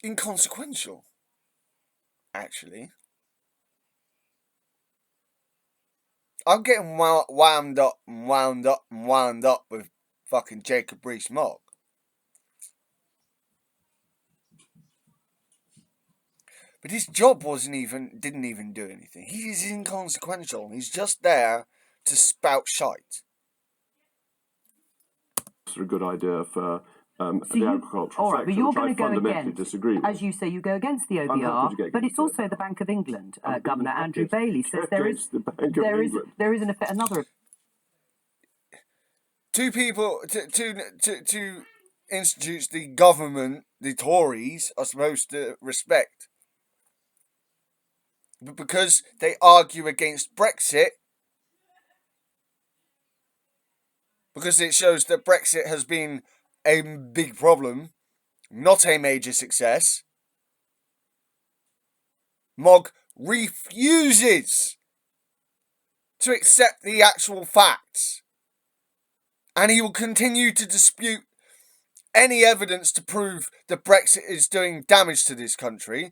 inconsequential, actually. I'm getting wound up with fucking Jacob Rees-Mogg. But his job didn't even do anything. He is inconsequential. He's just there to spout shite. It's a good idea for the agricultural sector, but you're which I going to go fundamentally disagree with. As you say, you go against the OBR, but it's also the Bank of England. Governor Andrew Bailey says there is another. Two people, two institutes the government, the Tories, are supposed to respect. But because they argue against Brexit, because it shows that Brexit has been a big problem, not a major success, Mogg refuses to accept the actual facts. And he will continue to dispute any evidence to prove that Brexit is doing damage to this country.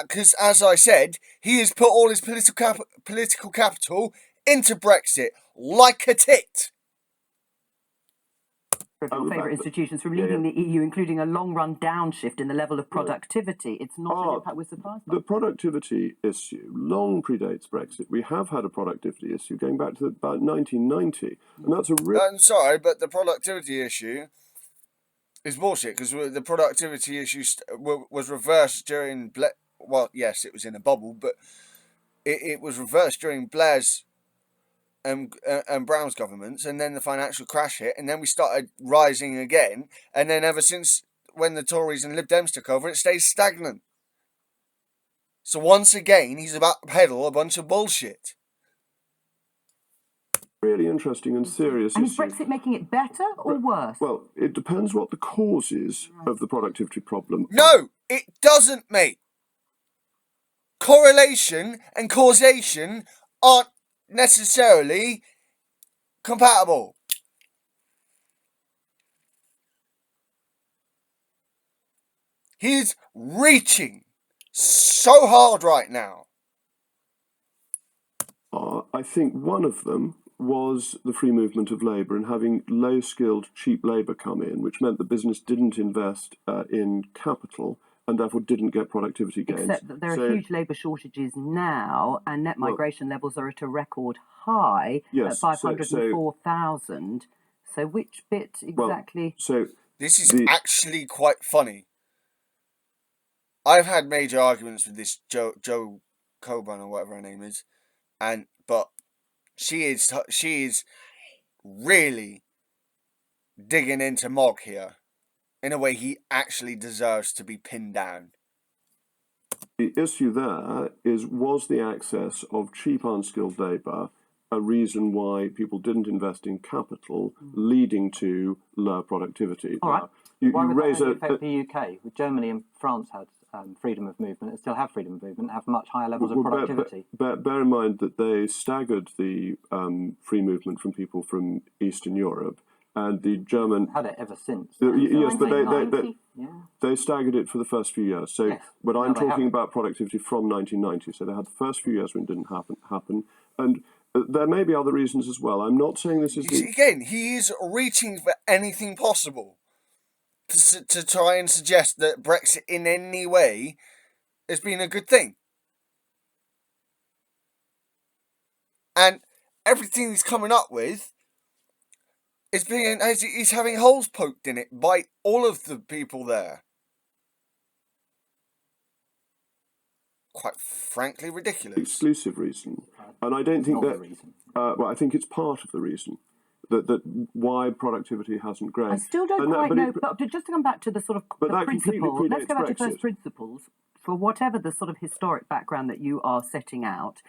Because, as I said, he has put all his political capital into Brexit like a tit. Favourite institutions from leaving the EU, including a long-run downshift in the level of productivity. It's not an impact we're surprised by. The productivity issue long predates Brexit. We have had a productivity issue going back to about 1990, and that's a real... I'm sorry, but the productivity issue is bullshit, because the productivity issue was reversed during... Well, yes, it was in a bubble, but it was reversed during Blair's and Brown's governments, and then the financial crash hit, and then we started rising again, and then ever since when the Tories and Lib Dems took over, it stays stagnant. So once again, he's about to peddle a bunch of bullshit. Really interesting and serious issue. And is Brexit making it better or worse? Well, it depends what the causes of the productivity problem. No, it doesn't, mate. Correlation and causation aren't necessarily compatible. He's reaching so hard right now. I think one of them was the free movement of labour and having low-skilled, cheap labour come in, which meant the business didn't invest in capital and therefore didn't get productivity gains. Except that there are huge labour shortages now, and net migration levels are at a record high at 504,000. So which bit exactly? This is actually quite funny. I've had major arguments with this Joe Coburn or whatever her name is, but she is really digging into Mogg here in a way he actually deserves to be pinned down. The issue there was the access of cheap, unskilled labour a reason why people didn't invest in capital, leading to lower productivity? All right. Why would that affect the UK? Germany and France had freedom of movement, and still have freedom of movement, have much higher levels of productivity. Bear in mind that they staggered the free movement from people from Eastern Europe, and the German had it ever since. Yes, but they staggered it for the first few years. So, but I'm talking about productivity from 1990. So they had the first few years when it didn't happen, and there may be other reasons as well. I'm not saying this is again. He is reaching for anything possible to try and suggest that Brexit in any way has been a good thing. And everything he's coming up with he's having holes poked in it by all of the people there. Quite frankly, ridiculous. Exclusive reason. And I don't think that... well, I think it's part of the reason. That why productivity hasn't grown. I still don't quite know, but just to come back to the sort of the principle, let's go back to first principles, for whatever the sort of historic background that you are setting out.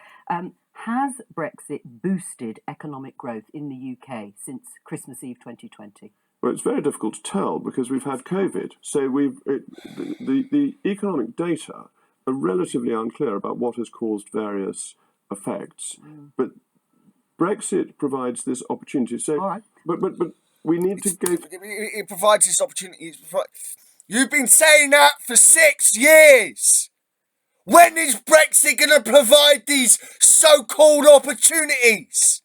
Has Brexit boosted economic growth in the UK since Christmas Eve 2020? Well, it's very difficult to tell because we've had COVID. So the economic data are relatively unclear about what has caused various effects. But Brexit provides this opportunity. So, all right. But we need to go... It provides this opportunity. You've been saying that for 6 years. When is Brexit going to provide these so-called opportunities?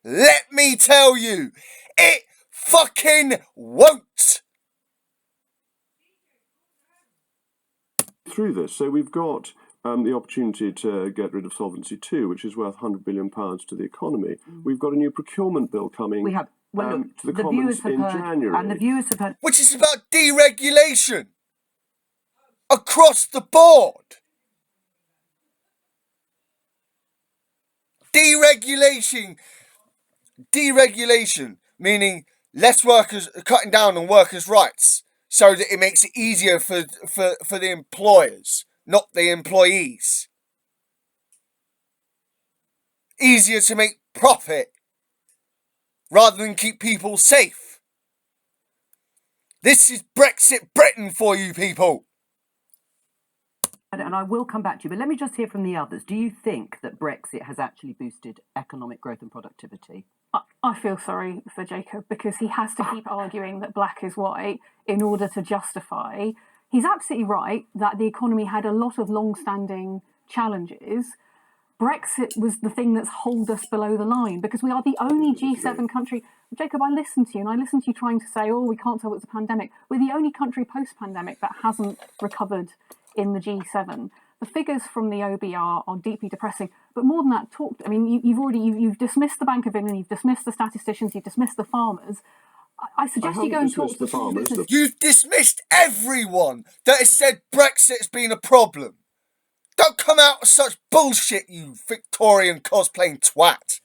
Let me tell you, it fucking won't. Through this, so we've got the opportunity to get rid of Solvency II, which is worth £100 billion to the economy. We've got a new procurement bill coming to the Commons in January. And the viewers have heard... Which is about deregulation. Across the board. Deregulation, meaning less workers, cutting down on workers' rights, so that it makes it easier for the employers, not the employees. Easier to make profit rather than keep people safe. This is Brexit Britain for you people. And I will come back to you, but let me just hear from the others. Do you think that Brexit has actually boosted economic growth and productivity? I feel sorry for Jacob because he has to keep arguing that black is white in order to justify. He's absolutely right that the economy had a lot of long-standing challenges. Brexit was the thing that's held us below the line because we are the only G7 country. Jacob, I listened to you and I listened to you trying to say, oh, we can't tell it's a pandemic. We're the only country post-pandemic that hasn't recovered in the G7. The figures from the OBR are deeply depressing. But more than that, you've dismissed the Bank of England, you've dismissed the statisticians, you've dismissed the farmers. I suggest you go and talk to the farmers. You've dismissed everyone that has said Brexit's been a problem. Don't come out with such bullshit, you Victorian cosplaying twat.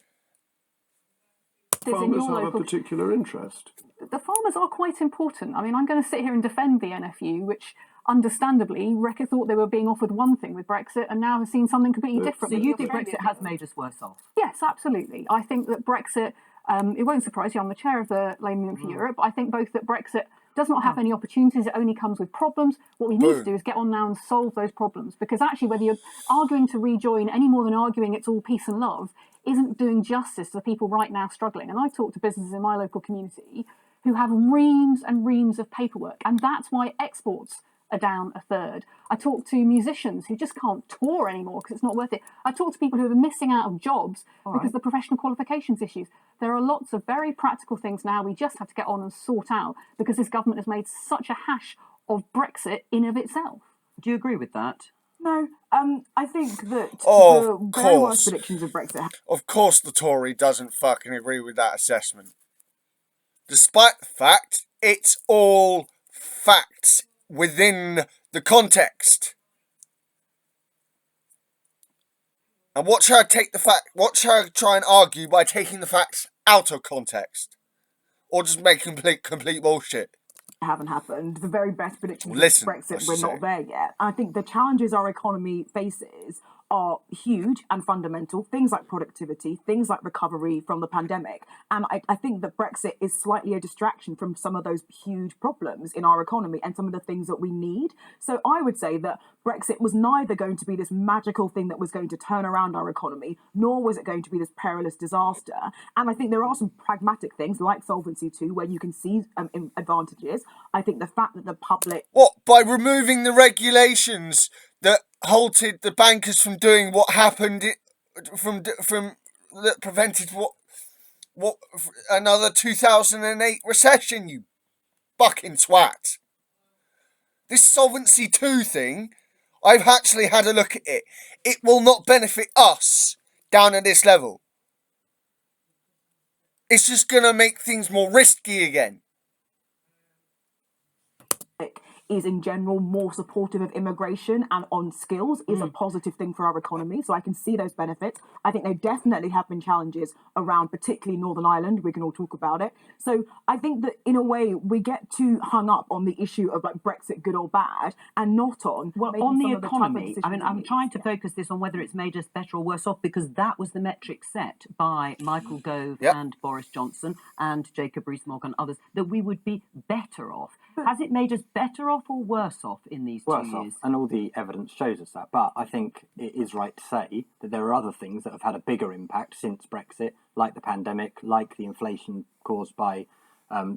Farmers have a particular interest. The farmers are quite important. I mean, I'm going to sit here and defend the NFU, which understandably thought they were being offered one thing with Brexit and now have seen something completely different. So you think Brexit has made us worse off? Yes, absolutely. I think that Brexit, it won't surprise you, I'm the chair of the Labour Movement for Europe, I think both that Brexit does not have any opportunities, it only comes with problems. What we need to do is get on now and solve those problems, because actually whether you're arguing to rejoin any more than arguing it's all peace and love isn't doing justice to the people right now struggling. And I talk to businesses in my local community who have reams and reams of paperwork, and that's why exports are down a third. I talk to musicians who just can't tour anymore because it's not worth it. I talk to people who are missing out of jobs because of the professional qualifications issues. There are lots of very practical things now we just have to get on and sort out because this government has made such a hash of Brexit in of itself. Do you agree with that? No, I think that the very worst predictions of Brexit... Of course the Tory doesn't fucking agree with that assessment. Despite the fact it's all facts within the context. And watch her try and argue by taking the facts out of context. Or just make complete bullshit. Haven't happened. The very best predictions of Brexit, we're not there yet. I think the challenges our economy faces are huge and fundamental. Things like productivity, things like recovery from the pandemic. And I think that Brexit is slightly a distraction from some of those huge problems in our economy and some of the things that we need. So I would say that Brexit was neither going to be this magical thing that was going to turn around our economy, nor was it going to be this perilous disaster. And I think there are some pragmatic things like Solvency II where you can see advantages. I think the fact that the public... What? By removing the regulations that halted the bankers from doing what happened, that prevented what another 2008 recession, you fucking twat. This Solvency II thing, I've actually had a look at it. It will not benefit us down at this level. It's just going to make things more risky again. Is in general more supportive of immigration and on skills is a positive thing for our economy. So I can see those benefits. I think there definitely have been challenges around particularly Northern Ireland. We can all talk about it. So I think that in a way we get too hung up on the issue of like Brexit good or bad and not on the economy. I mean, I'm trying to focus this on whether it's made us better or worse off, because that was the metric set by Michael Gove and Boris Johnson and Jacob Rees-Mogg and others, that we would be better off. Has it made us better off or worse off in these 2 years? Worse off, and all the evidence shows us that. But I think it is right to say that there are other things that have had a bigger impact since Brexit, like the pandemic, like the inflation caused by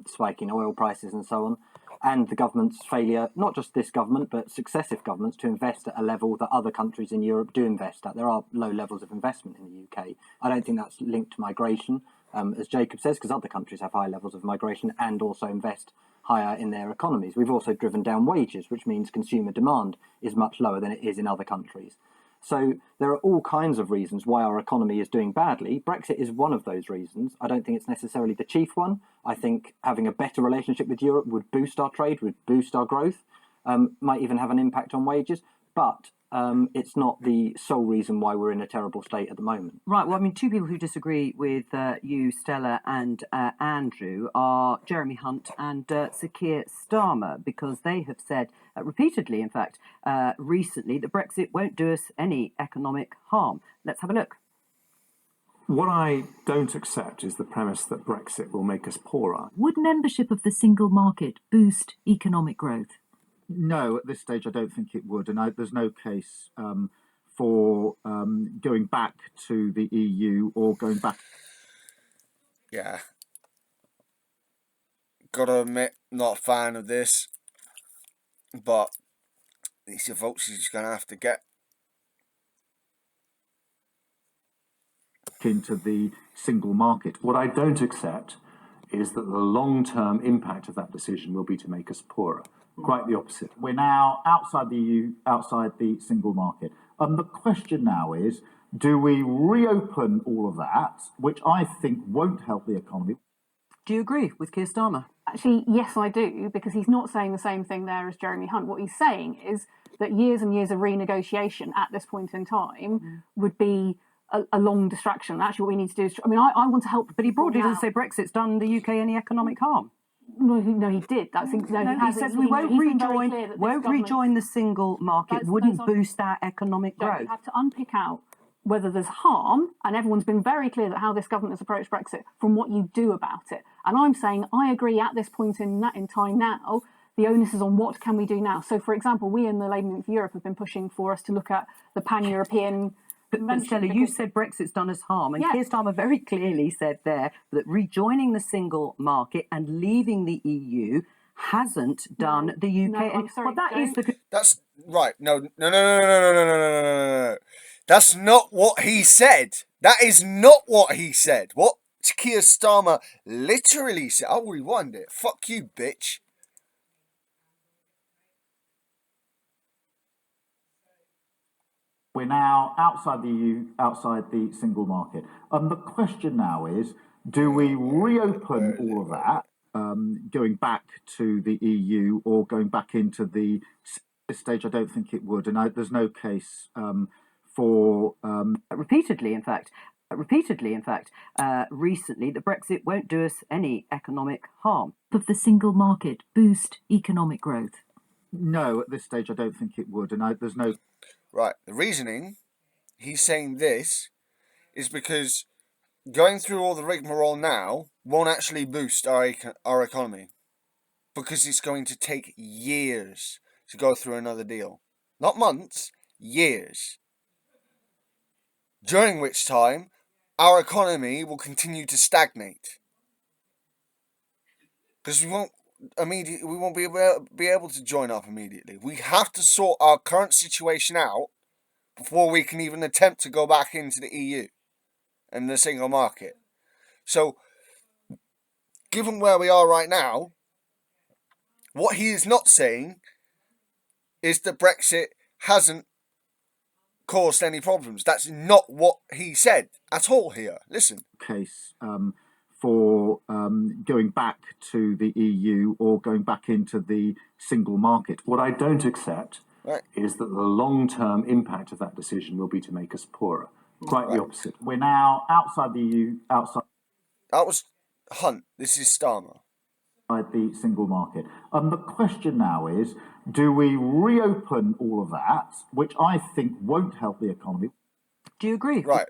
spiking oil prices and so on, and the government's failure, not just this government, but successive governments, to invest at a level that other countries in Europe do invest at. There are low levels of investment in the UK. I don't think that's linked to migration, as Jacob says, because other countries have high levels of migration and also invest higher in their economies. We've also driven down wages, which means consumer demand is much lower than it is in other countries. So there are all kinds of reasons why our economy is doing badly. Brexit is one of those reasons. I don't think it's necessarily the chief one. I think having a better relationship with Europe would boost our trade, would boost our growth, might even have an impact on wages. But it's not the sole reason why we're in a terrible state at the moment. Right, well, I mean, two people who disagree with you, Stella, and Andrew are Jeremy Hunt and Sir Keir Starmer, because they have said repeatedly, in fact, recently, that Brexit won't do us any economic harm. Let's have a look. What I don't accept is the premise that Brexit will make us poorer. Would membership of the single market boost economic growth? No, at this stage, I don't think it would. And there's no case for going back to the EU or going back. Yeah. Gotta admit, not a fan of this. But these are votes he's going to have to get. Into the single market. What I don't accept is that the long-term impact of that decision will be to make us poorer. Quite the opposite. We're now outside the EU, outside the single market. The question now is, do we reopen all of that, which I think won't help the economy? Do you agree with Keir Starmer? Actually, yes, I do, because he's not saying the same thing there as Jeremy Hunt. What he's saying is that years and years of renegotiation at this point in time would be a long distraction. Actually, what we need to do is, I mean, I want to help. But he broadly doesn't say Brexit's done the UK any economic harm. No, he did. He says we won't rejoin the single market. Wouldn't boost our economic growth. You have to unpick out whether there's harm, and everyone's been very clear that how this government has approached Brexit, from what you do about it. And I'm saying I agree at this point in time now. The onus is on what can we do now. So, for example, we in the Labour Movement for Europe have been pushing for us to look at the pan-European. But Stella, you said Brexit's done us harm, and Keir Starmer very clearly said there that rejoining the single market and leaving the EU hasn't done the UK. I'm sorry, That's right. No. That's not what he said. That is not what he said. What Keir Starmer literally said. I'll rewind it. Fuck you, bitch. We're now outside the EU, outside the single market. The question now is, do we reopen all of that, going back to the EU or going back into the... At this stage, I don't think it would. And there's no case for... Repeatedly, in fact, recently, that Brexit won't do us any economic harm. Of the single market boost economic growth? No, at this stage, I don't think it would. And there's no... Right, the reasoning he's saying this is because going through all the rigmarole now won't actually boost our economy, because it's going to take years to go through another deal. Not months, years. During which time our economy will continue to stagnate. Because we won't be able to join up immediately. We have to sort our current situation out before we can even attempt to go back into the EU and the single market. So, given where we are right now, what he is not saying is that Brexit hasn't caused any problems. That's not what he said at all here. Listen. Case for going back to the EU or going back into the single market. What I don't accept is that the long-term impact of that decision will be to make us poorer. Quite the opposite. We're now outside the EU, outside... That was Hunt. This is Starmer. The single market. The question now is, do we reopen all of that, which I think won't help the economy? Do you agree? Right.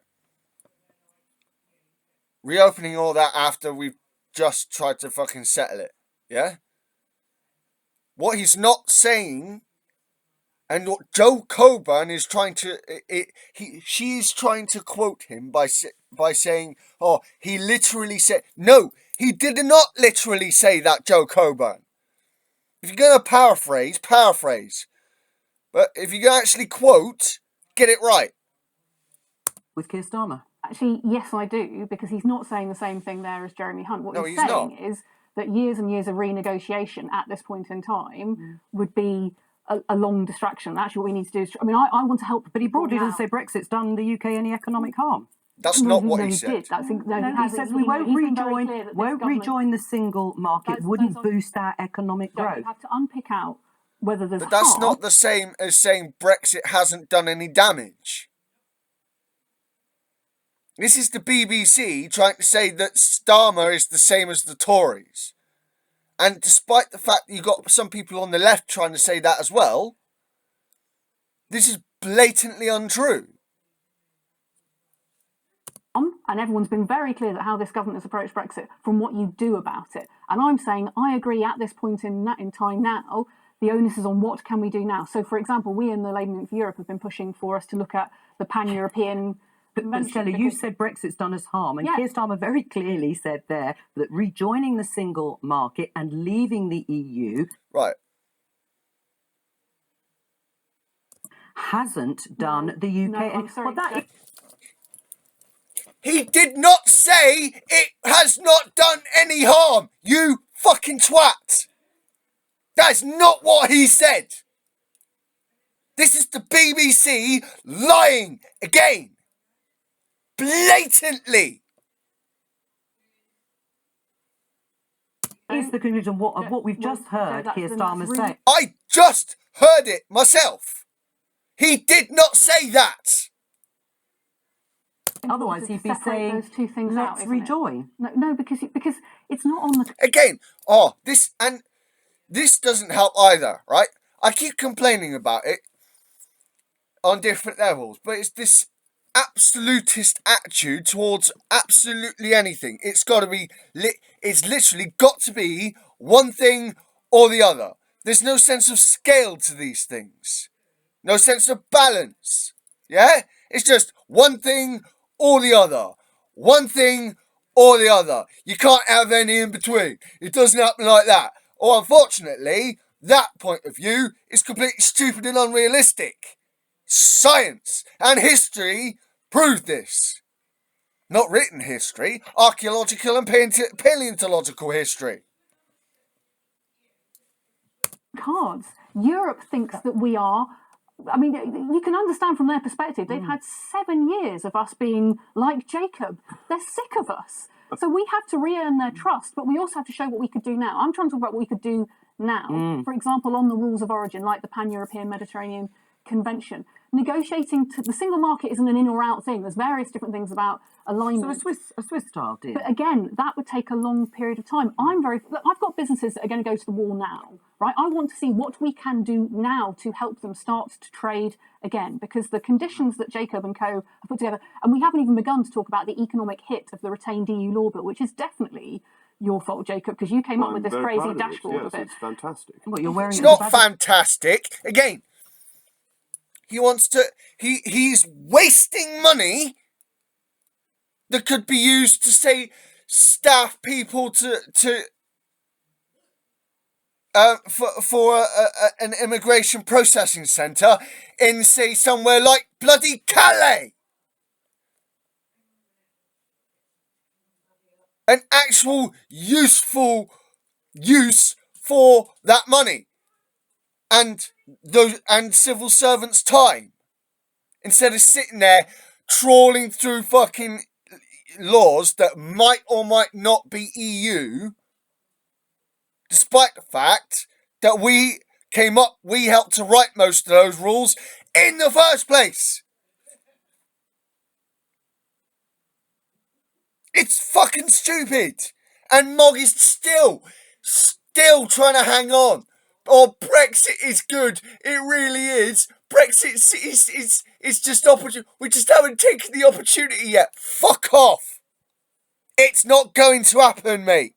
Reopening all that after we've just tried to fucking settle it. Yeah? What he's not saying, and what Joe Coburn is trying to... she's trying to quote him by saying, oh, he literally said... No, he did not literally say that, Joe Coburn. If you're going to paraphrase. But if you're going to actually quote, get it right. With Keir Starmer? Actually, yes, I do, because he's not saying the same thing there as Jeremy Hunt. What he's saying is that years and years of renegotiation at this point in time would be a long distraction. Actually, what we need to do is... I mean, I want to help... But he broadly doesn't say Brexit's done the UK any economic harm. That's not what he said. He says we won't rejoin the single market. Wouldn't boost our economic growth. You have to unpick out whether there's But that's harm. not the same as saying Brexit hasn't done any damage. This is the BBC trying to say that Starmer is the same as the Tories. And despite the fact that you've got some people on the left trying to say that as well, this is blatantly untrue. And everyone's been very clear that how this government has approached Brexit from what you do about it. And I'm saying I agree at this point in time now, the onus is on what can we do now. So, for example, we in the Labour Movement for Europe have been pushing for us to look at the pan-European But Stella, you said Brexit's done us harm, and Keir Starmer very clearly said there that rejoining the single market and leaving the EU hasn't done the UK. No, I'm sorry. He did not say it has not done any harm, you fucking twat. That's not what he said. This is the BBC lying again. Blatantly. Is the conclusion of what we've just heard Keir Starmer say? I just heard it myself. He did not say that. Otherwise, he'd be saying, those two things let's rejoin. No, because it's not on the... Again, this doesn't help either, right? I keep complaining about it on different levels, but it's this absolutist attitude towards absolutely anything. It's got to be, it's literally got to be one thing or the other. There's no sense of scale to these things. No sense of balance. Yeah? It's just one thing or the other. One thing or the other. You can't have any in between. It doesn't happen like that. Or unfortunately, that point of view is completely stupid and unrealistic. Science and history prove this. Not written history, archaeological and paleontological history. Cards. Europe thinks that we are... I mean, you can understand from their perspective. They've had 7 years of us being like Jacob. They're sick of us. So we have to re-earn their trust, but we also have to show what we could do now. I'm trying to talk about what we could do now. For example, on the rules of origin, like the Pan-European Mediterranean Convention. Negotiating the single market isn't an in or out thing. There's various different things about alignment. So a Swiss style deal. But again, that would take a long period of time. I've got businesses that are going to go to the wall now, right? I want to see what we can do now to help them start to trade again, because the conditions that Jacob and co have put together, and we haven't even begun to talk about the economic hit of the retained EU law bill, which is definitely your fault, Jacob, because you came up with this crazy dashboard of it. It's fantastic. What, you're wearing it's not fantastic. Again, he wants to. He's wasting money that could be used to say staff people for an immigration processing centre in, say, somewhere like bloody Calais. An actual useful use for that money and civil servants' time, instead of sitting there trawling through fucking laws that might or might not be EU, despite the fact that we helped to write most of those rules in the first place. It's fucking stupid. And Mog is still trying to hang on. Oh, Brexit is good. It really is. Brexit is just opportunity. We just haven't taken the opportunity yet. Fuck off. It's not going to happen, mate.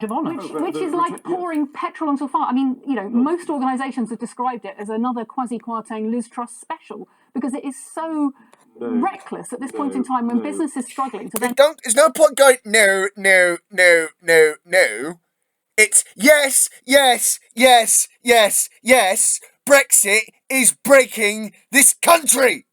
Which is like pouring petrol onto a fire. I mean, most organisations have described it as another quasi-Kwarteng Liz Truss special, because it is so reckless at this point in time when business is struggling to then... There's no point going, no. It's yes. Brexit is breaking this country.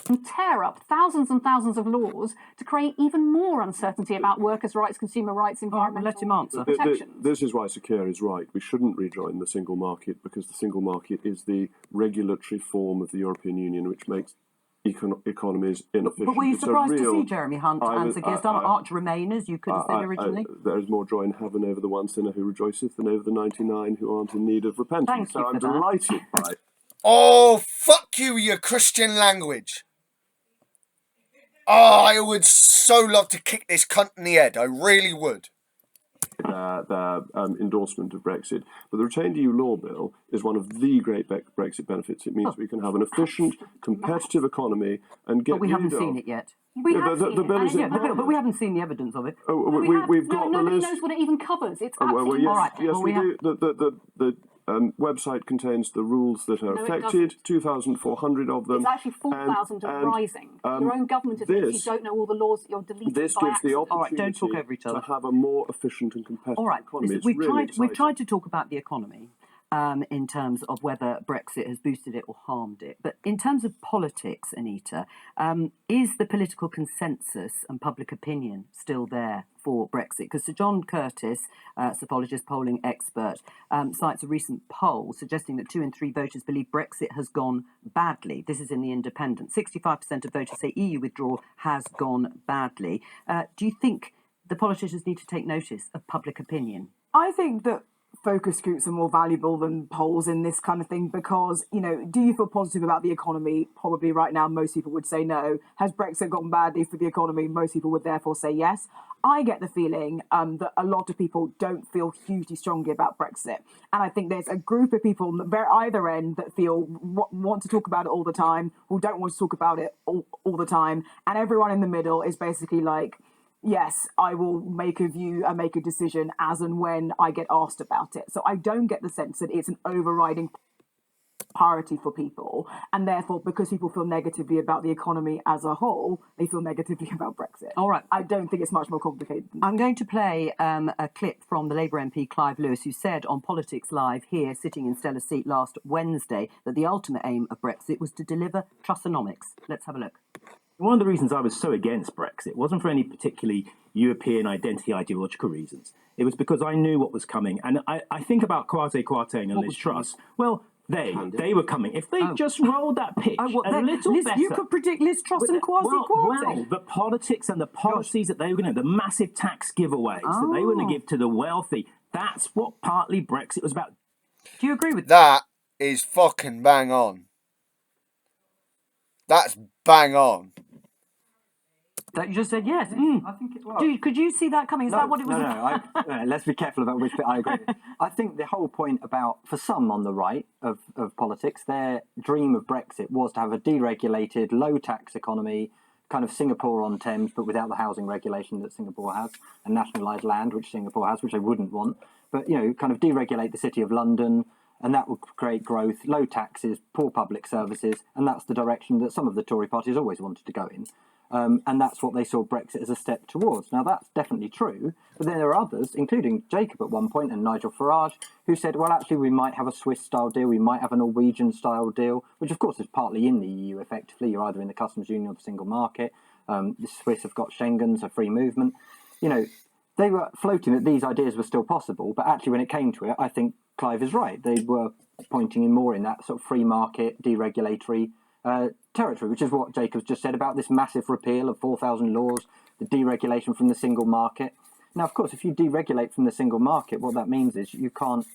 And tear up thousands and thousands of laws to create even more uncertainty about workers' rights, consumer rights, environmental protections. This is why Sir Keir is right. We shouldn't rejoin the single market, because the single market is the regulatory form of the European Union which makes economies inefficient. But were you surprised to see Jeremy Hunt and Sir Keir Starmer arch Remainers, you could have said originally? There is more joy in heaven over the one sinner who rejoiceth than over the 99 who aren't in need of repentance. Thank you I'm for that. delighted by it. Oh, fuck you, your Christian language. Oh, I would so love to kick this cunt in the head. I really would. Their endorsement of Brexit. But the retained EU law bill is one of the great Brexit benefits. It means we can have an efficient, competitive economy and get. But we haven't seen it yet. We have seen the bill is but we haven't seen the evidence of it. We've got the list. Nobody knows what it even covers. It's absolutely all right. Yes, we do. The website contains the rules that are affected, 2,400 of them. It's actually 4,000 and rising. Your own government admits you don't know all the laws that you're deleting. This by gives accident. the opportunity All right, don't talk over each other. to have a more efficient and competitive economy. Listen, we've tried to talk about the economy in terms of whether Brexit has boosted it or harmed it. But in terms of politics, Anita, is the political consensus and public opinion still there for Brexit? Because Sir John Curtis, psophologist, polling expert, cites a recent poll suggesting that 2 in 3 voters believe Brexit has gone badly. This is in The Independent. 65% of voters say EU withdrawal has gone badly. Do you think the politicians need to take notice of public opinion? I think that focus groups are more valuable than polls in this kind of thing because, do you feel positive about the economy? Probably right now, most people would say no. Has Brexit gone badly for the economy? Most people would therefore say yes. I get the feeling that a lot of people don't feel hugely strongly about Brexit. And I think there's a group of people on either end that want to talk about it all the time, who don't want to talk about it all the time. And everyone in the middle is basically like, yes, I will make a decision as and when I get asked about it. So I don't get the sense that it's an overriding priority for people. And therefore, because people feel negatively about the economy as a whole, they feel negatively about Brexit. All right. I don't think it's much more complicated than that. I'm going to play a clip from the Labour MP Clive Lewis, who said on Politics Live here, sitting in Stella's seat last Wednesday, that the ultimate aim of Brexit was to deliver Trussonomics. Let's have a look. One of the reasons I was so against Brexit wasn't for any particularly European identity ideological reasons. It was because I knew what was coming. And I think about Kwasi Kwarteng and Liz Truss. Well, they were coming. If they just rolled that pitch a little better. You could predict Liz Truss and Kwasi Kwarteng. Well, the politics and the policies that they were going to, the massive tax giveaways that they were going to give to the wealthy, that's what partly Brexit was about. Do you agree with that? That is fucking bang on. That's bang on. That you just said yes. I think it was. Could you see that coming? Is that what it was? No, let's be careful about which bit I agree with. I think the whole point about, for some on the right of politics, their dream of Brexit was to have a deregulated, low-tax economy, kind of Singapore on Thames, but without the housing regulation that Singapore has, and nationalised land, which Singapore has, which they wouldn't want. But, kind of deregulate the City of London, and that would create growth, low taxes, poor public services, and that's the direction that some of the Tory parties always wanted to go in. And that's what they saw Brexit as a step towards. Now, that's definitely true, but then there are others, including Jacob at one point and Nigel Farage, who said, well, actually, we might have a Swiss-style deal, we might have a Norwegian-style deal, which, of course, is partly in the EU, effectively. You're either in the customs union or the single market. The Swiss have got Schengen, so free movement. They were floating that these ideas were still possible, but actually, when it came to it, I think Clive is right. They were pointing in more in that sort of free market, deregulatory territory, which is what Jacob's just said about this massive repeal of 4,000 laws, the deregulation from the single market. Now, of course, if you deregulate from the single market, what that means is you can't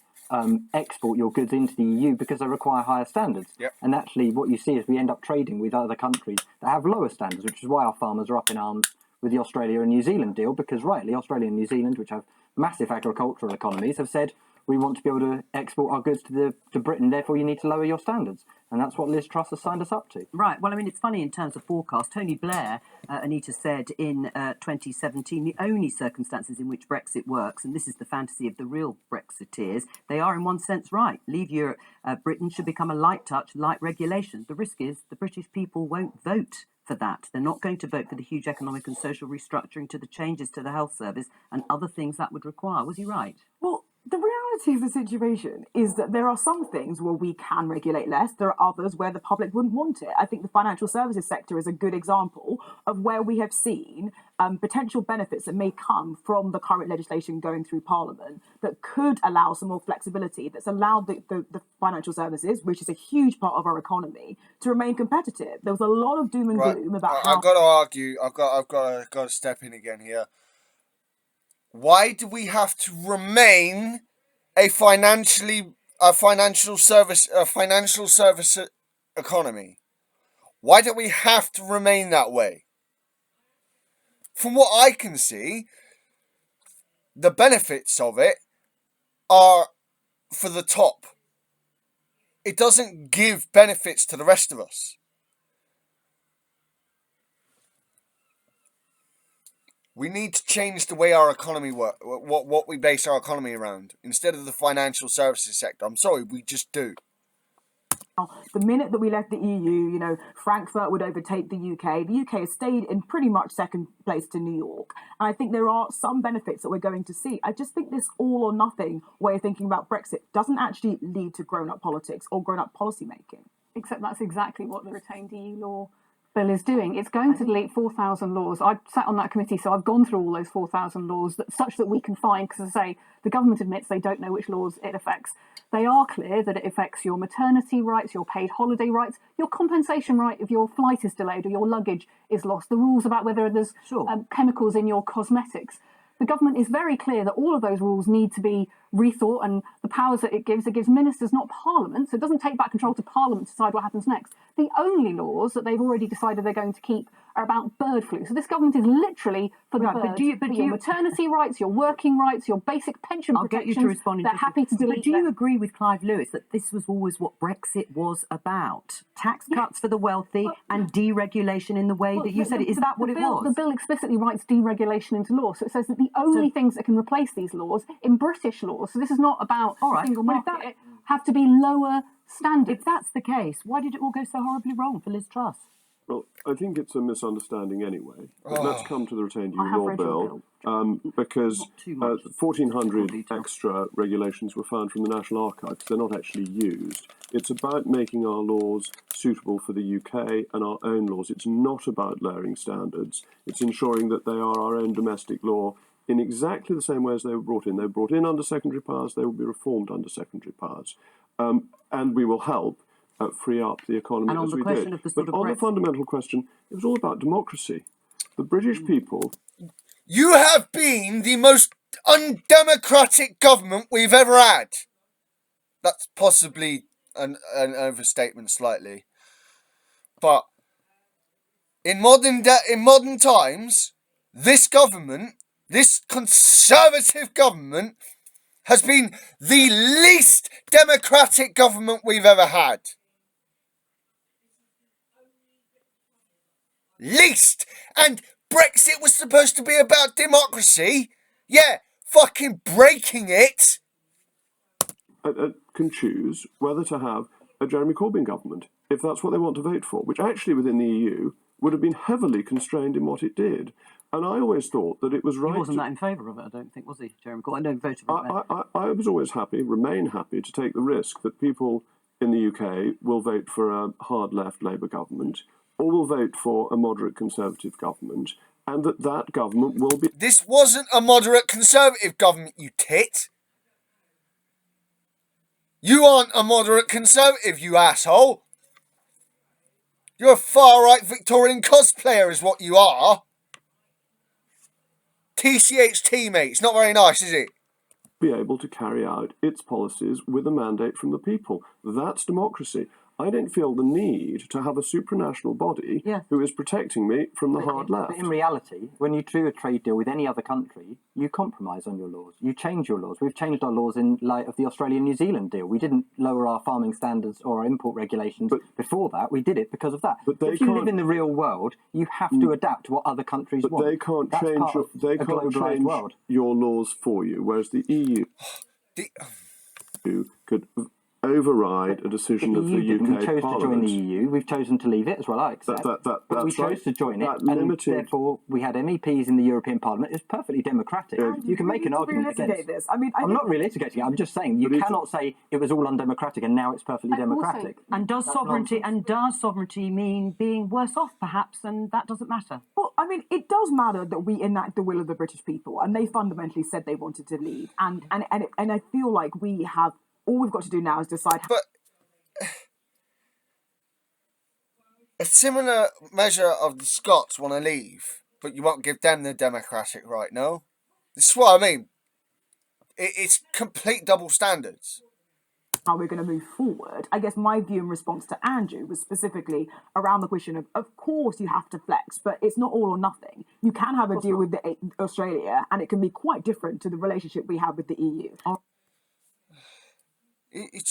export your goods into the EU because they require higher standards. Yep. And actually, what you see is we end up trading with other countries that have lower standards, which is why our farmers are up in arms with the Australia and New Zealand deal, because rightly, Australia and New Zealand, which have massive agricultural economies, have said, we want to be able to export our goods to Britain, therefore you need to lower your standards. And that's what Liz Truss has signed us up to. Right. Well, I mean, it's funny in terms of forecast. Tony Blair, Anita said in 2017, the only circumstances in which Brexit works, and this is the fantasy of the real Brexiteers, they are in one sense right. Leave Europe. Britain should become a light touch, light regulation. The risk is the British people won't vote for that. They're not going to vote for the huge economic and social restructuring, to the changes to the health service and other things that would require. Was he right? Well, the reality reality of the situation is that there are some things where we can regulate less. There are others where the public wouldn't want it. I think the financial services sector is a good example of where we have seen potential benefits that may come from the current legislation going through Parliament that could allow some more flexibility, that's allowed the financial services, which is a huge part of our economy, to remain competitive. There was a lot of doom and gloom about how... I've got to argue, I've got to step in again here. Why do we have to remain a financial service economy? Why do we have to remain that way? From what I can see, the benefits of it are for the top. It doesn't give benefits to the rest of us. We need to change the way our economy works, what we base our economy around, instead of the financial services sector. I'm sorry, we just do. The minute that we left the EU, Frankfurt would overtake the UK. The UK has stayed in pretty much second place to New York. And I think there are some benefits that we're going to see. I just think this all or nothing way of thinking about Brexit doesn't actually lead to grown-up politics or grown-up policy making. Except that's exactly what the retained EU law bill is doing. It's going to delete 4,000 laws. I sat on that committee, so I've gone through all those 4,000 laws, such that we can find, because as I say, the government admits they don't know which laws it affects. They are clear that it affects your maternity rights, your paid holiday rights, your compensation right if your flight is delayed or your luggage is lost, the rules about whether there's chemicals in your cosmetics. The government is very clear that all of those rules need to be rethought, and the powers that it gives ministers, not Parliament, so it doesn't take back control to Parliament to decide what happens next. The only laws that they've already decided they're going to keep are about bird flu. So this government is literally for the birds, your maternity rights, your working rights, your basic pension protections. I'll get you to respond. They're happy to delete But do you agree with Clive Lewis that this was always what Brexit was about? Tax cuts for the wealthy and deregulation in the way that you said it. Is that what it was? The bill explicitly writes deregulation into law. So it says that the only things that can replace these laws in British law, so this is not about single market, have to be lower standards. If that's the case, why did it all go so horribly wrong for Liz Truss? Well, I think it's a misunderstanding anyway. But let's come to the retained EU law bill, because 1,400 extra regulations were found from the National Archives. They're not actually used. It's about making our laws suitable for the UK and our own laws. It's not about lowering standards. It's ensuring that they are our own domestic law in exactly the same way as they were brought in. They were brought in under secondary powers. They will be reformed under secondary powers. And we will help free up the economy as we did. But on the fundamental question, it was all about democracy. The British people... You have been the most undemocratic government we've ever had. That's possibly an overstatement slightly. But in modern times, this government, this Conservative government, has been the least democratic government we've ever had. Least! And Brexit was supposed to be about democracy. Yeah, fucking breaking it. Can choose whether to have a Jeremy Corbyn government, if that's what they want to vote for, which actually within the EU would have been heavily constrained in what it did. And I always thought that it was right. He wasn't that in favour of it, I don't think, was he, Jeremy Corbyn? I don't vote for it. I was always happy, remain happy, to take the risk that people in the UK will vote for a hard left Labour government, or will vote for a moderate Conservative government, and that government will be... This wasn't a moderate Conservative government, you tit. You aren't a moderate Conservative, you asshole. You're a far-right Victorian cosplayer is what you are. TCHT, mate. It's not very nice, is it? Be able to carry out its policies with a mandate from the people. That's democracy. I don't feel the need to have a supranational body who is protecting me from the hard left. But in reality, when you do a trade deal with any other country, you compromise on your laws. You change your laws. We've changed our laws in light of the Australia-New Zealand deal. We didn't lower our farming standards or our import regulations before that. We did it because of that. But if you live in the real world, you have to adapt to what other countries want. They can't change your laws for you, whereas the EU could override a decision of the UK We chose Parliament. to join the EU. We've chosen to leave it as well. I accept. But we chose to join it, and therefore we had MEPs in the European Parliament. It's perfectly democratic. You can make an argument against this. I mean, I'm not relitigating it. I'm just saying you cannot say it was all undemocratic and now it's perfectly democratic. And does sovereignty mean being worse off, perhaps, and that doesn't matter? Well, I mean, it does matter that we enact the will of the British people, and they fundamentally said they wanted to leave. And I feel like we have all we've got to do now is decide. But a similar measure of the Scots want to leave, but you won't give them the democratic right. No, this is what I mean. It's complete double standards. How we're going to move forward. I guess my view in response to Andrew was specifically around the question of course you have to flex, but it's not all or nothing. You can have a deal with Australia, and it can be quite different to the relationship we have with the EU. We're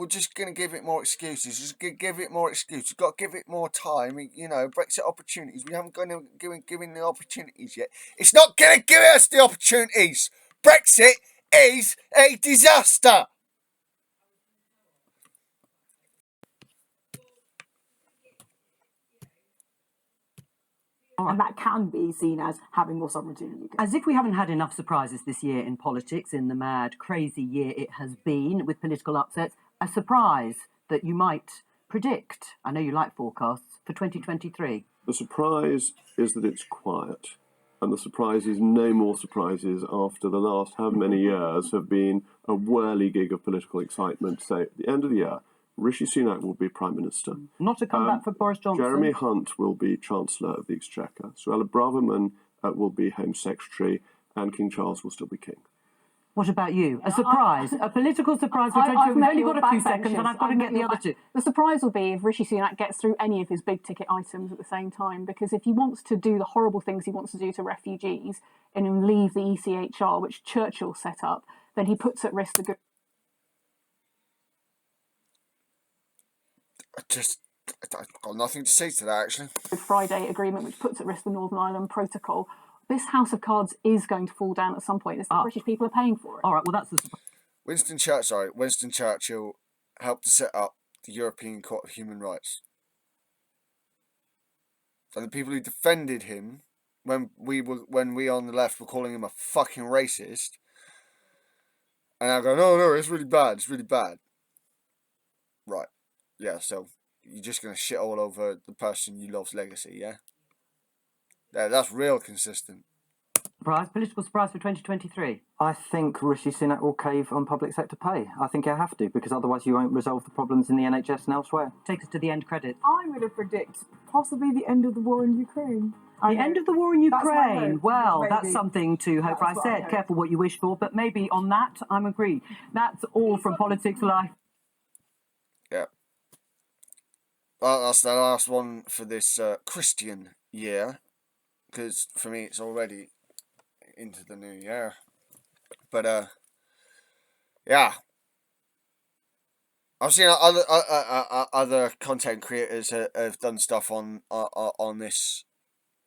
just going to give it more excuses. Just give it more excuses. Got to give it more time. You know, Brexit opportunities. We haven't given the opportunities yet. It's not going to give us the opportunities. Brexit is a disaster. And that can be seen as having more sovereignty in the UK. As if we haven't had enough surprises this year in politics, in the mad, crazy year it has been with political upsets, a surprise that you might predict, I know you like forecasts, for 2023. The surprise is that it's quiet. And the surprise is no more surprises after the last how many years have been a whirligig of political excitement. So at the end of the year, Rishi Sunak will be Prime Minister. Not a comeback for Boris Johnson. Jeremy Hunt will be Chancellor of the Exchequer. Suella Braverman will be Home Secretary, and King Charles will still be King. What about you? A surprise? A political surprise for 2023? We've only got a few seconds and I've got to get the other two. The surprise will be if Rishi Sunak gets through any of his big ticket items at the same time, because if he wants to do the horrible things he wants to do to refugees and leave the ECHR, which Churchill set up, then he puts at risk the good... I've got nothing to say to that, actually. Good Friday Agreement, which puts at risk the Northern Ireland Protocol. This house of cards is going to fall down at some point. It's the British people are paying for it. All right, well, that's the... Winston Churchill helped to set up the European Court of Human Rights. So the people who defended him when we on the left were calling him a fucking racist, and I go, no, it's really bad. Right. Yeah, so you're just going to shit all over the person you love's legacy, yeah? Yeah, that's real consistent. Political surprise for 2023? I think Rishi Sunak will cave on public sector pay. I think you have to, because otherwise you won't resolve the problems in the NHS and elsewhere. Take us to the end credit. I'm going to predict possibly the end of the war in Ukraine. The end of the war in Ukraine. Well, maybe. that's something to hope for. I said, careful what you wish for, but maybe on that, I'm agreed. That's all from Politics Live. Yeah. Well, that's the last one for this Christian year, because for me it's already into the new year. But yeah, I've seen other content creators have done stuff on this,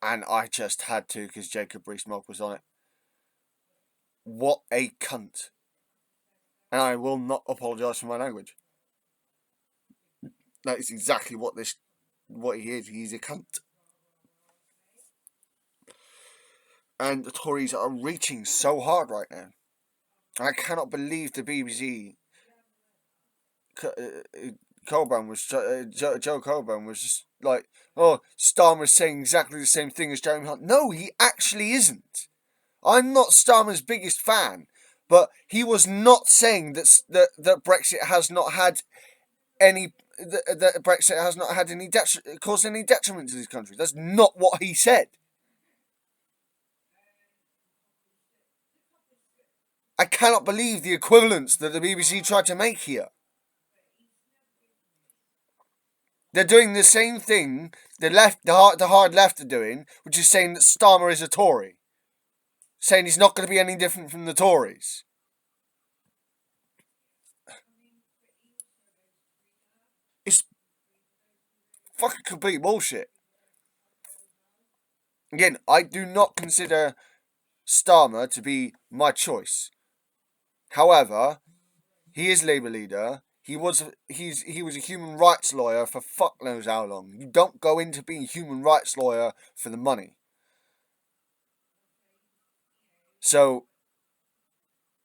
and I just had to because Jacob Rees-Mogg was on it. What a cunt! And I will not apologise for my language. That is exactly what he is. He's a cunt. And the Tories are reaching so hard right now. I cannot believe the BBC. Joe Coburn was just like, oh, Starmer's saying exactly the same thing as Jeremy Hunt. No, he actually isn't. I'm not Starmer's biggest fan, but he was not saying that Brexit has not had any. That Brexit has not had any caused any detriment to this country. That's not what he said. I cannot believe the equivalence that the BBC tried to make here. They're doing the same thing the hard left are doing, which is saying that Starmer is a Tory. Saying he's not going to be any different from the Tories. It's fucking complete bullshit. Again, I do not consider Starmer to be my choice. However, he is Labour leader. He was a human rights lawyer for fuck knows how long. You don't go into being a human rights lawyer for the money. So,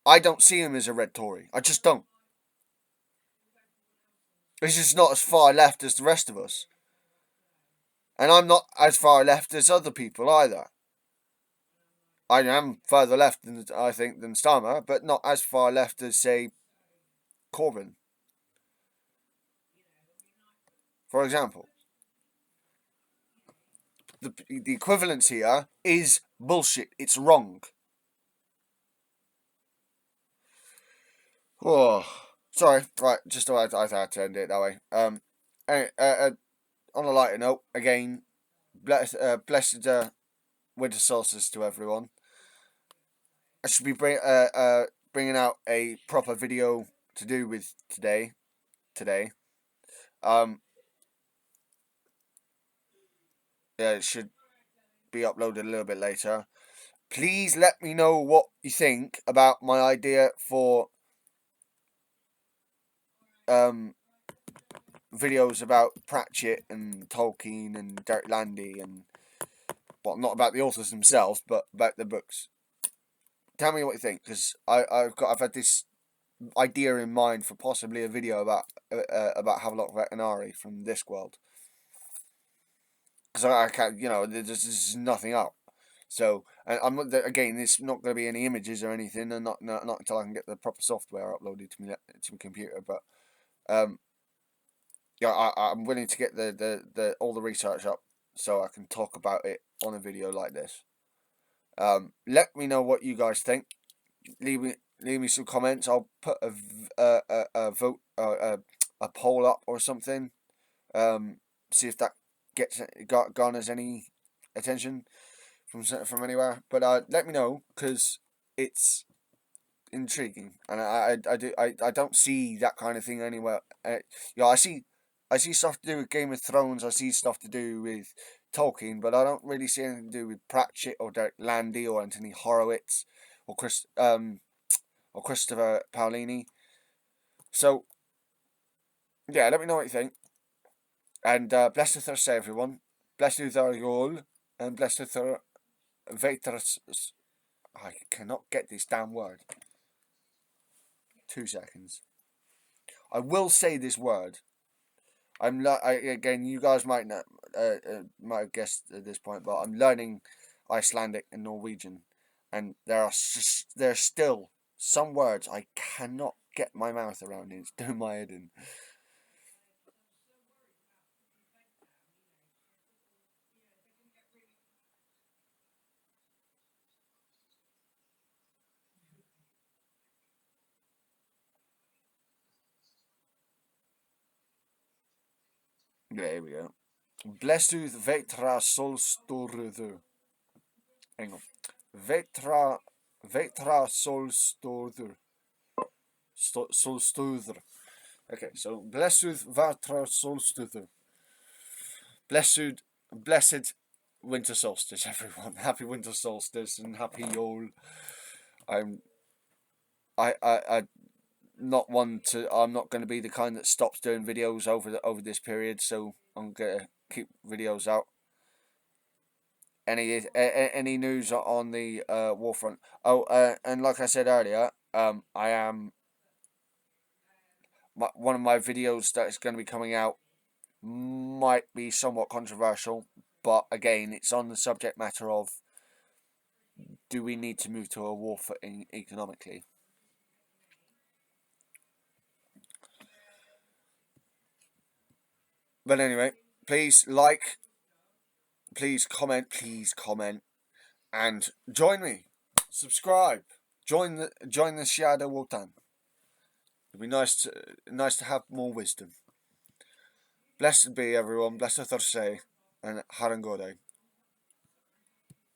I don't see him as a red Tory. I just don't. He's just not as far left as the rest of us. And I'm not as far left as other people either. I am further left than I think than Starmer, but not as far left as, say, Corbyn. For example. The equivalence here is bullshit. It's wrong. Oh, sorry. Right, just I had to end it that way. Anyway, on a lighter note, again, blessed winter solstice to everyone. I should be bringing out a proper video to do with today. Yeah, it should be uploaded a little bit later. Please let me know what you think about my idea for videos about Pratchett and Tolkien and Derek Landy and, well, not about the authors themselves, but about the books. Tell me what you think, because I've had this idea in mind for possibly a video about Havelock Vetinari from Discworld. Because I can't, there's nothing up. So, and I'm not, again, there's not going to be any images or anything, and not until I can get the proper software uploaded to my computer. But yeah, I'm willing to get the all the research up so I can talk about it on a video like this. Let me know what you guys think. Leave me some comments. I'll put a vote, a poll up or something. See if that garners any attention from anywhere. But let me know, because it's intriguing, and I don't see that kind of thing anywhere. I see stuff to do with Game of Thrones. I see stuff to do with Tolkien, but I don't really see anything to do with Pratchett or Derek Landy or Anthony Horowitz or Christopher Paolini. So yeah, let me know what you think. And bless the Thursday, everyone. Bless you all, and bless the Vetras. I cannot get this damn word. 2 seconds. I will say this word. Again, you guys might not might have guessed at this point, but I'm learning Icelandic and Norwegian, and there's still some words I cannot get my mouth around. It's doing my head in. There we go. Blessuð vetra solstorðu. Hang on. Vetra solstorður. Solstorður. Okay, so blessuð vetra solstorðu. Blessed winter solstice, everyone. Happy winter solstice and happy Yule. I'm not going to be the kind that stops doing videos over this period, so I'm gonna keep videos out. Any news on the war front? And like I said earlier, one of my videos that is going to be coming out might be somewhat controversial, but again, it's on the subject matter of, do we need to move to a war footing economically? But anyway, please like, please comment, and join me. Subscribe. Join the Shadow Wotan. It'd be nice to have more wisdom. Blessed be everyone. Blessed Thursday, and Harangode.